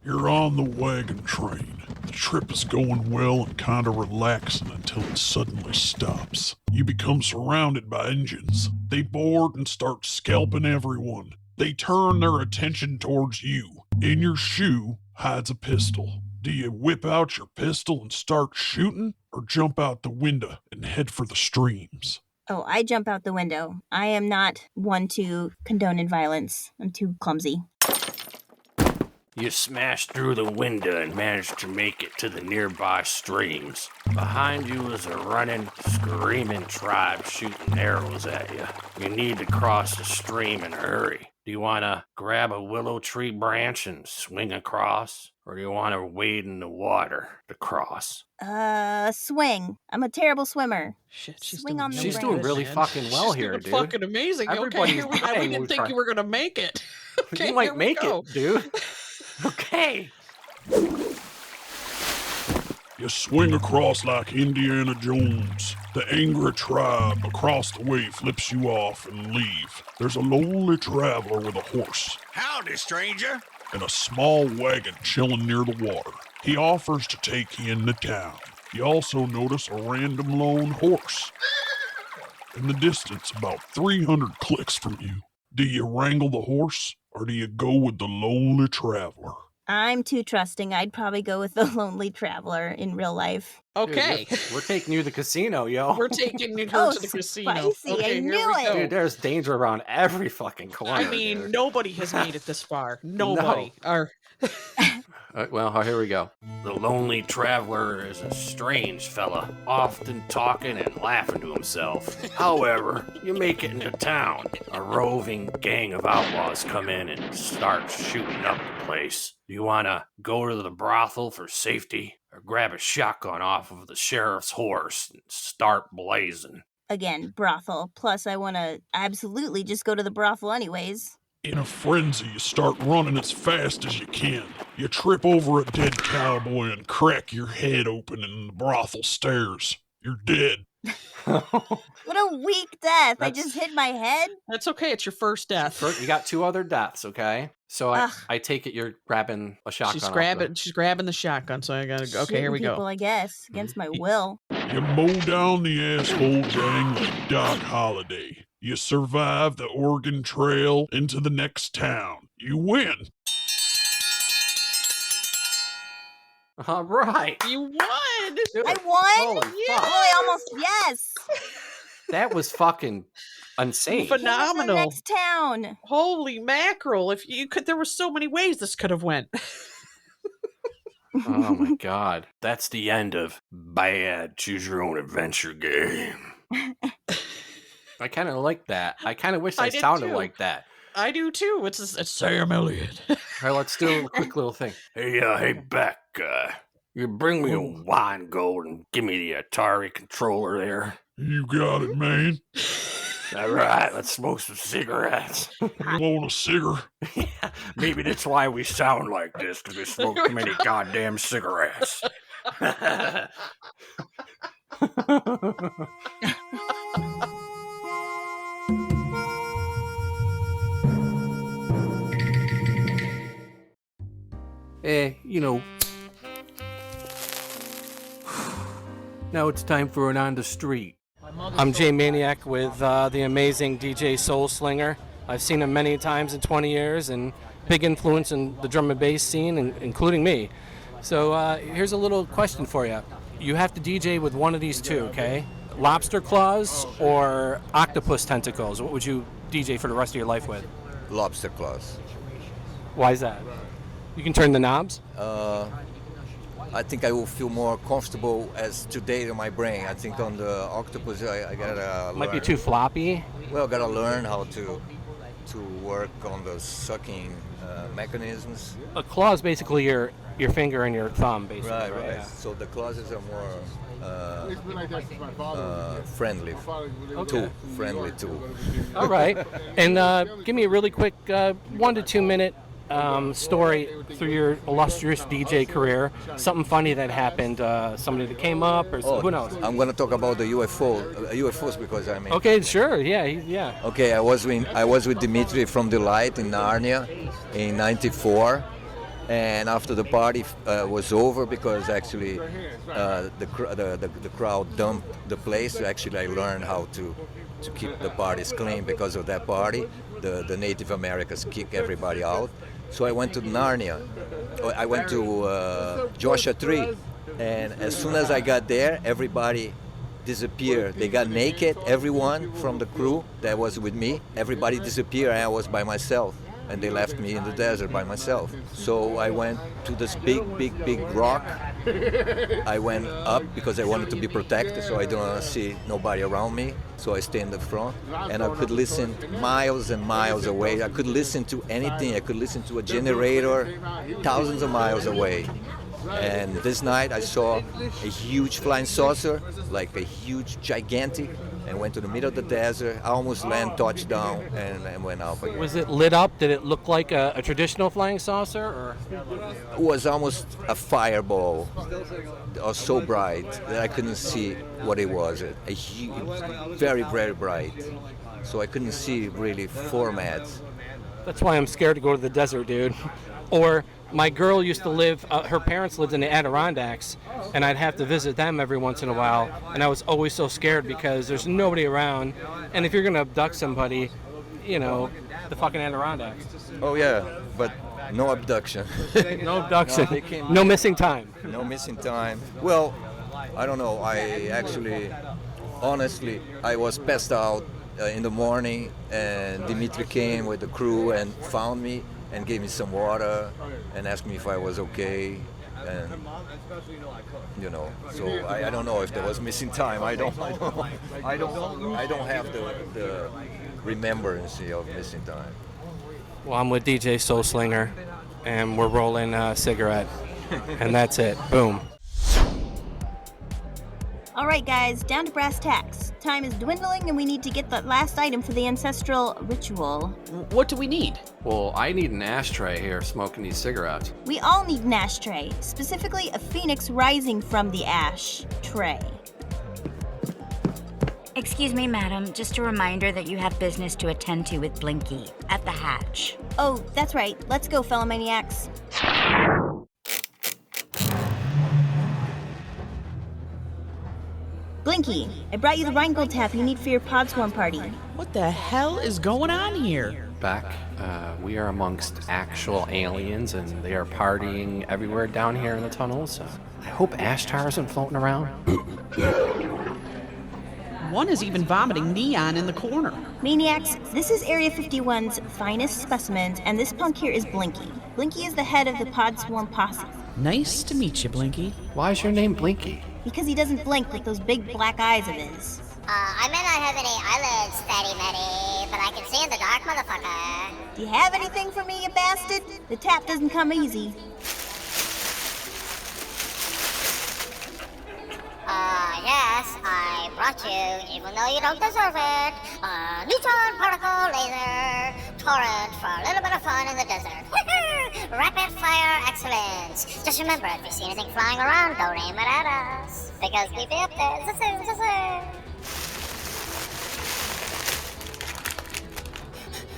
Speaker 10: You're on the wagon train. The trip is going well and kinda relaxing until it suddenly stops. You become surrounded by Indians. They board and start scalping everyone. They turn their attention towards you. In your shoe hides a pistol. Do you whip out your pistol and start shooting, or jump out the window and head for the streams?
Speaker 2: Oh, I jump out the window. I am not one to condone violence. I'm too clumsy.
Speaker 1: You smash through the window and manage to make it to the nearby streams. Behind you is a running, screaming tribe shooting arrows at you. You need to cross the stream in a hurry. Do you want to grab a willow tree branch and swing across? Or do you want to wade in the water to cross?
Speaker 2: Swing. I'm a terrible swimmer.
Speaker 4: Shit, she's
Speaker 2: Swing
Speaker 4: doing
Speaker 2: on the
Speaker 1: She's
Speaker 2: branch.
Speaker 1: doing really fucking well
Speaker 4: She's
Speaker 1: here,
Speaker 4: doing
Speaker 1: dude.
Speaker 4: fucking amazing.
Speaker 1: Everybody's
Speaker 4: Okay, we
Speaker 1: dying
Speaker 4: didn't
Speaker 1: when
Speaker 4: think
Speaker 1: we
Speaker 4: you were going to make it. Okay,
Speaker 1: You might
Speaker 4: here we
Speaker 1: make
Speaker 4: go.
Speaker 1: it, dude. Okay.
Speaker 10: You swing across like Indiana Jones. The angry tribe across the way flips you off and leave. There's a lonely traveler with a horse
Speaker 17: Howdy, stranger.
Speaker 10: and a small wagon chilling near the water. He offers to take you into town. You also notice a random lone horse in the distance about 300 clicks from you. Do you wrangle the horse, or do you go with the lonely traveler?
Speaker 2: I'm too trusting. I'd probably go with the lonely traveler in real life.
Speaker 4: Okay.
Speaker 1: Dude, we're taking you to the casino, yo.
Speaker 4: We're taking her
Speaker 2: Oh,
Speaker 4: to the casino.
Speaker 2: spicy. I
Speaker 4: Okay, here
Speaker 2: knew
Speaker 4: we
Speaker 2: it.
Speaker 4: go.
Speaker 1: Dude, there's danger around every fucking corner.
Speaker 4: I mean,
Speaker 1: dude.
Speaker 4: nobody has made it this far. Nobody. Or
Speaker 1: Well, here we go. The lonely traveler is a strange fella, often talking and laughing to himself. However, you make it into town. A roving gang of outlaws come in and start shooting up the place. Do you want to go to the brothel for safety, or grab a shotgun off of the sheriff's horse and start blazing?
Speaker 2: Again, brothel. Plus, I want to absolutely just go to the brothel anyways.
Speaker 10: In a frenzy, you start running as fast as you can. You trip over a dead cowboy and crack your head open in the brothel stairs. You're dead.
Speaker 2: What a weak death. I just hit my head.
Speaker 4: that's okay. It's your first death.
Speaker 1: You got 2 other deaths, okay? So I take it you're grabbing a shotgun.
Speaker 4: She's grabbing the shotgun, so I gotta go. Okay, here we
Speaker 2: Shooting
Speaker 4: go.
Speaker 2: people, I guess, against my will.
Speaker 10: You mow down the asshole gang like Doc Holliday. You survive the Oregon Trail into the next town. You win.
Speaker 1: All right.
Speaker 4: You won.
Speaker 2: I won?
Speaker 1: Holy fuck.
Speaker 2: Holy, almost, yes.
Speaker 1: That was fucking insane.
Speaker 4: Phenomenal.
Speaker 2: Next town.
Speaker 4: Holy mackerel! If you could, there were so many ways this could have went.
Speaker 1: Oh my god. That's the end of Bad Choose Your Own Adventure game. I kind of like that. I kind of wish I
Speaker 4: did
Speaker 1: sounded
Speaker 4: too.
Speaker 1: like that.
Speaker 4: I do too. It's Sam Elliott.
Speaker 1: All right, let's do a quick little thing. Hey, Beck, you bring me a wine gold and give me the Atari controller there.
Speaker 10: You got it, man.
Speaker 1: All right, let's smoke some cigarettes.
Speaker 10: You want a cigar?
Speaker 1: Yeah, maybe that's why we sound like this, because we smoke too many goddamn cigarettes. Now it's time for an On the Street. I'm Jay Maniac with the amazing DJ Soul Slinger. I've seen him many times in 20 years and big influence in the drum and bass scene, including me. So here's a little question for you. You have to DJ with one of these 2, okay? Lobster claws or octopus tentacles? What would you DJ for the rest of your life with?
Speaker 17: Lobster claws.
Speaker 1: Why is that? You can turn the knobs?
Speaker 17: I think I will feel more comfortable as today in my brain. I think on the octopus, I gotta
Speaker 1: Might be
Speaker 17: learn.
Speaker 1: too floppy.
Speaker 17: Well, gotta learn how to work on the sucking mechanisms.
Speaker 1: A claw is basically your finger and your thumb, basically.
Speaker 17: Right.
Speaker 1: Yeah.
Speaker 17: So the claws are more friendly.
Speaker 1: Okay.
Speaker 17: Friendly tool.
Speaker 1: All right. And give me a really quick 1 to 2 minute story through your illustrious DJ career. Something funny that happened, somebody that came up, or who knows?
Speaker 17: I'm gonna talk about the UFOs because I mean.
Speaker 1: Okay, sure. Yeah.
Speaker 17: Okay, I was with Dimitri from the Light in Narnia in '94, and after the party was over, because actually the crowd dumped the place. Actually, I learned how to keep the parties clean because of that party. The Native Americans kick everybody out. So I went to Narnia. I went to Joshua Tree, and as soon as I got there, everybody disappeared. They got naked, everyone from the crew that was with me. Everybody disappeared, and I was by myself. And they left me in the desert by myself. So I went to this big rock. I went up because I wanted to be protected, so I don't see nobody around me. So I stay in the front, and I could listen miles and miles away. I could listen to anything. I could listen to a generator thousands of miles away. And this night I saw a huge flying saucer, like a huge, gigantic, and went to the middle of the desert. I almost landed, touched down, and went out again.
Speaker 1: Was it lit up? Did it look like a traditional flying saucer, or?
Speaker 17: It was almost a fireball. It was so bright that I couldn't see what it was. A huge, very, very bright. So I couldn't see really formats.
Speaker 1: That's why I'm scared to go to the desert, dude. Or my girl used to live, her parents lived in the Adirondacks, and I'd have to visit them every once in a while, and I was always so scared because there's nobody around, and if you're going to abduct somebody, the fucking Adirondacks.
Speaker 17: Oh yeah, but No abduction.
Speaker 1: No abduction.
Speaker 17: No, they came-
Speaker 1: No missing time.
Speaker 17: No missing time. Well, I don't know. Honestly, I was passed out in the morning, and Dimitri came with the crew and found me and gave me some water and asked me if I was okay. And so I don't know if there was missing time. I don't have the remembrance of missing time.
Speaker 1: Well, I'm with DJ Soul Slinger, and we're rolling a cigarette, and that's it. Boom.
Speaker 2: All right, guys, down to brass tacks. Time is dwindling, and we need to get the last item for the ancestral ritual.
Speaker 4: What do we need?
Speaker 1: Well, I need an ashtray here smoking these cigarettes.
Speaker 2: We all need an ashtray, specifically a phoenix rising from the ash tray.
Speaker 8: Excuse me, madam. Just a reminder that you have business to attend to with Blinky at the hatch.
Speaker 2: Oh, that's right. Let's go, FlaMinManiacs. Blinky, I brought you the Rheingold tap you need for your pod swarm party.
Speaker 4: What the hell is going on here?
Speaker 1: Beck, we are amongst actual aliens, and they are partying everywhere down here in the tunnels. I hope Ashtar isn't floating around.
Speaker 4: One is even vomiting neon in the corner.
Speaker 2: Maniacs, this is Area 51's finest specimens, and this punk here is Blinky. Blinky is the head of the pod swarm posse.
Speaker 4: Nice to meet you, Blinky.
Speaker 1: Why is your name Blinky?
Speaker 2: Because he doesn't blink with those big black eyes of his.
Speaker 13: I may not have any eyelids, Fatty Matty, but I can see in the dark, motherfucker.
Speaker 2: Do you have anything for me, you bastard? The tap doesn't come easy.
Speaker 13: Yes, I brought you, even though you don't deserve it, a neutron particle laser torrent for a little bit of fun in the desert. Rapid fire excellence. Just remember, if you see anything flying around, don't aim it at us, because we be up there.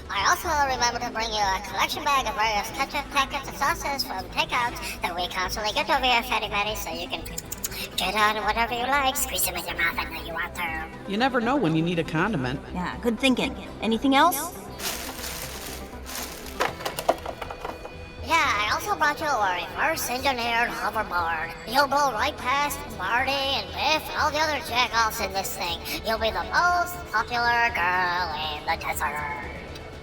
Speaker 13: I also remember to bring you a collection bag of various ketchup packets and sauces from takeouts that we constantly get over here, Fatty Matty, so you can get on whatever you like. Squeeze them with your mouth and you want to.
Speaker 4: You never know when you need a condiment.
Speaker 2: Yeah, good thinking. Anything else?
Speaker 13: Yeah, I also brought you a reverse-engineered hoverboard. You'll blow right past Marty and Biff and all the other jackoffs in this thing. You'll be the most popular girl in the desert.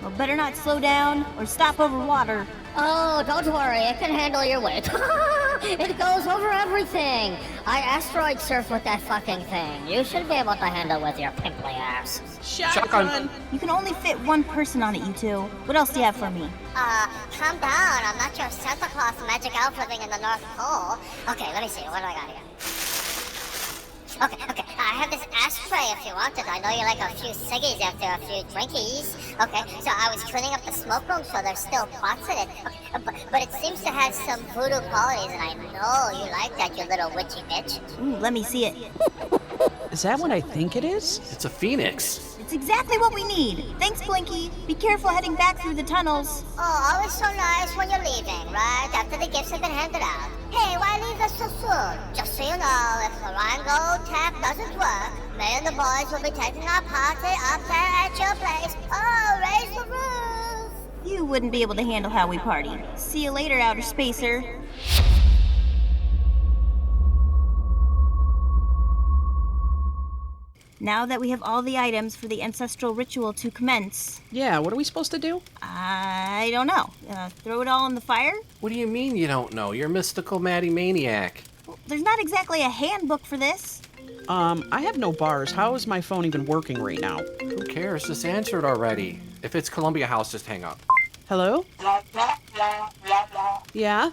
Speaker 2: Well, better not slow down or stop over water.
Speaker 13: Oh, don't worry, it can handle your weight. It goes over everything. I asteroid surf with that fucking thing. You should be able to handle with your pimply ass.
Speaker 4: Shotgun.
Speaker 2: You can only fit one person on it, you two. What else do you have for me?
Speaker 13: Calm down. I'm not your Santa Claus magic elf living in the North Pole. Okay, let me see. What do I got here? Okay. I have this ashtray if you want it. I know you like a few ciggies after a few drinkies. Okay, so I was cleaning up the smoke room so there's still pots in it. Okay, but it seems to have some voodoo qualities, and I know you like that, you little witchy bitch.
Speaker 2: Ooh, let me see it.
Speaker 4: Is that what I think it is?
Speaker 1: It's a phoenix.
Speaker 2: It's exactly what we need. Thanks, Blinky. Be careful heading back through the tunnels.
Speaker 13: Oh, always so nice when you're leaving, right? After the gifts have been handed out. Hey, why leave us so soon? Just so you know, if the Rheingold tap doesn't work, me and the boys will be taking our party up there at your place. Oh, raise the roof!
Speaker 2: You wouldn't be able to handle how we party. See you later, outer spacer. Now that we have all the items for the ancestral ritual to commence...
Speaker 4: Yeah, what are we supposed to do?
Speaker 2: I don't know. Throw it all in the fire?
Speaker 1: What do you mean you don't know? You're mystical Maddie Maniac.
Speaker 2: Well, there's not exactly a handbook for this.
Speaker 4: I have no bars. How is my phone even working right now?
Speaker 1: Who cares? Just answer it already. If it's Columbia House, just hang up.
Speaker 4: Hello? Yeah?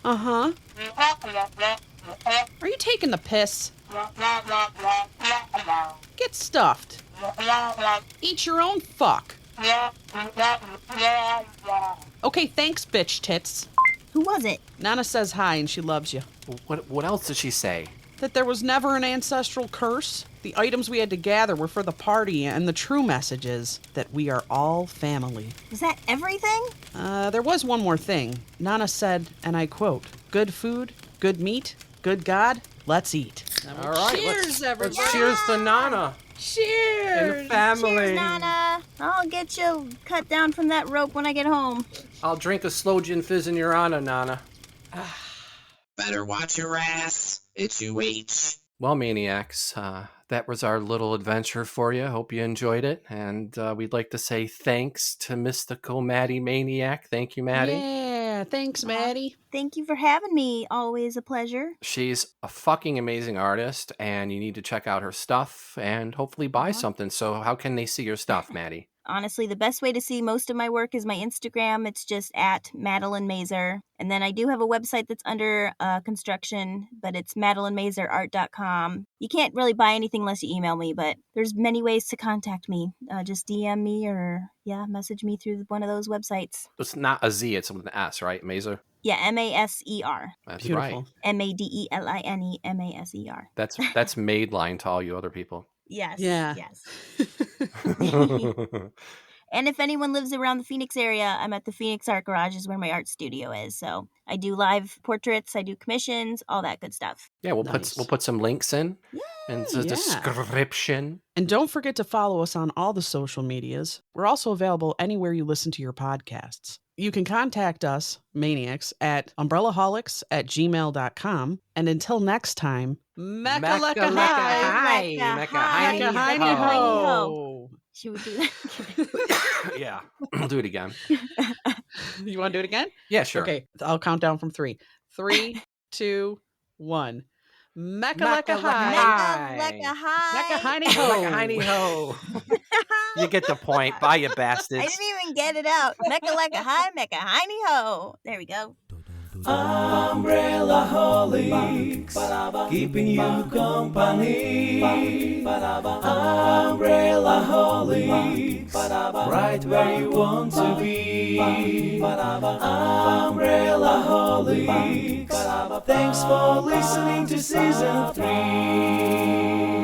Speaker 4: Uh-huh. Are you taking the piss? Get stuffed. Eat your own fuck. Okay, thanks, bitch tits.
Speaker 2: Who was it?
Speaker 4: Nana says hi and she loves you.
Speaker 1: What else did she say?
Speaker 4: That there was never an ancestral curse. The items we had to gather were for the party, and the true message is that we are all family.
Speaker 2: Was that everything?
Speaker 4: There was one more thing. Nana said, and I quote, "Good food, good meat, good God, let's eat."
Speaker 1: All right,
Speaker 4: cheers, everybody.
Speaker 1: Let's cheers to Nana.
Speaker 4: Cheers.
Speaker 1: And the family.
Speaker 2: Cheers, Nana. I'll get you cut down from that rope when I get home.
Speaker 1: I'll drink a slow gin fizz in your honor, Nana.
Speaker 18: Better watch your ass. It's UH.
Speaker 1: Well, Maniacs, that was our little adventure for you. Hope you enjoyed it. And we'd like to say thanks to mystical Maddie Maniac. Thank you, Maddie.
Speaker 4: Yeah, thanks, Maddie.
Speaker 2: Thank you for having me. Always a pleasure.
Speaker 1: She's a fucking amazing artist, and you need to check out her stuff and hopefully buy something. So how can they see your stuff, Maddie?
Speaker 2: Honestly, the best way to see most of my work is my Instagram. It's just at Madeline Maser. And then I do have a website that's under construction, but it's MadelineMaserArt.com. You can't really buy anything unless you email me, but there's many ways to contact me. Just DM me or, message me through one of those websites.
Speaker 1: It's not a Z, it's with an S, right? Maser?
Speaker 2: Yeah, Maser.
Speaker 1: That's
Speaker 4: Beautiful.
Speaker 1: right.
Speaker 2: Madeline Maser.
Speaker 1: That's Madeline to all you other people.
Speaker 2: Yes.
Speaker 4: Yeah.
Speaker 2: Yes. And if anyone lives around the Phoenix area, I'm at the Phoenix Art Garage is where my art studio is. So I do live portraits, I do commissions, all that good stuff.
Speaker 1: Yeah, we'll put some links in and the description.
Speaker 4: And don't forget to follow us on all the social medias. We're also available anywhere you listen to your podcasts. You can contact us, Maniacs, at umbrellaholics@gmail.com. And until next time, Mecca Lecca Hi!
Speaker 1: Mecca Heiny
Speaker 4: Ho!
Speaker 2: Should we do that?
Speaker 1: Yeah, we'll do it again.
Speaker 4: You want to do it again?
Speaker 1: Yeah, sure.
Speaker 4: Okay, I'll count down from 3. 3, 2, 1. Mecca Lecca Hi!
Speaker 2: Mecca Hi!
Speaker 4: Mecca Heiny Ho!
Speaker 1: Mecca Heiny Ho! You get the point. Bye, you bastards.
Speaker 2: I didn't even get it out. Mecca Lecca Hi, Mecca Heiny Ho! There we go.
Speaker 19: Umbrella Holics, keeping you company. Umbrella Holics, right where you want to be. Umbrella Holics, thanks for listening to season 3.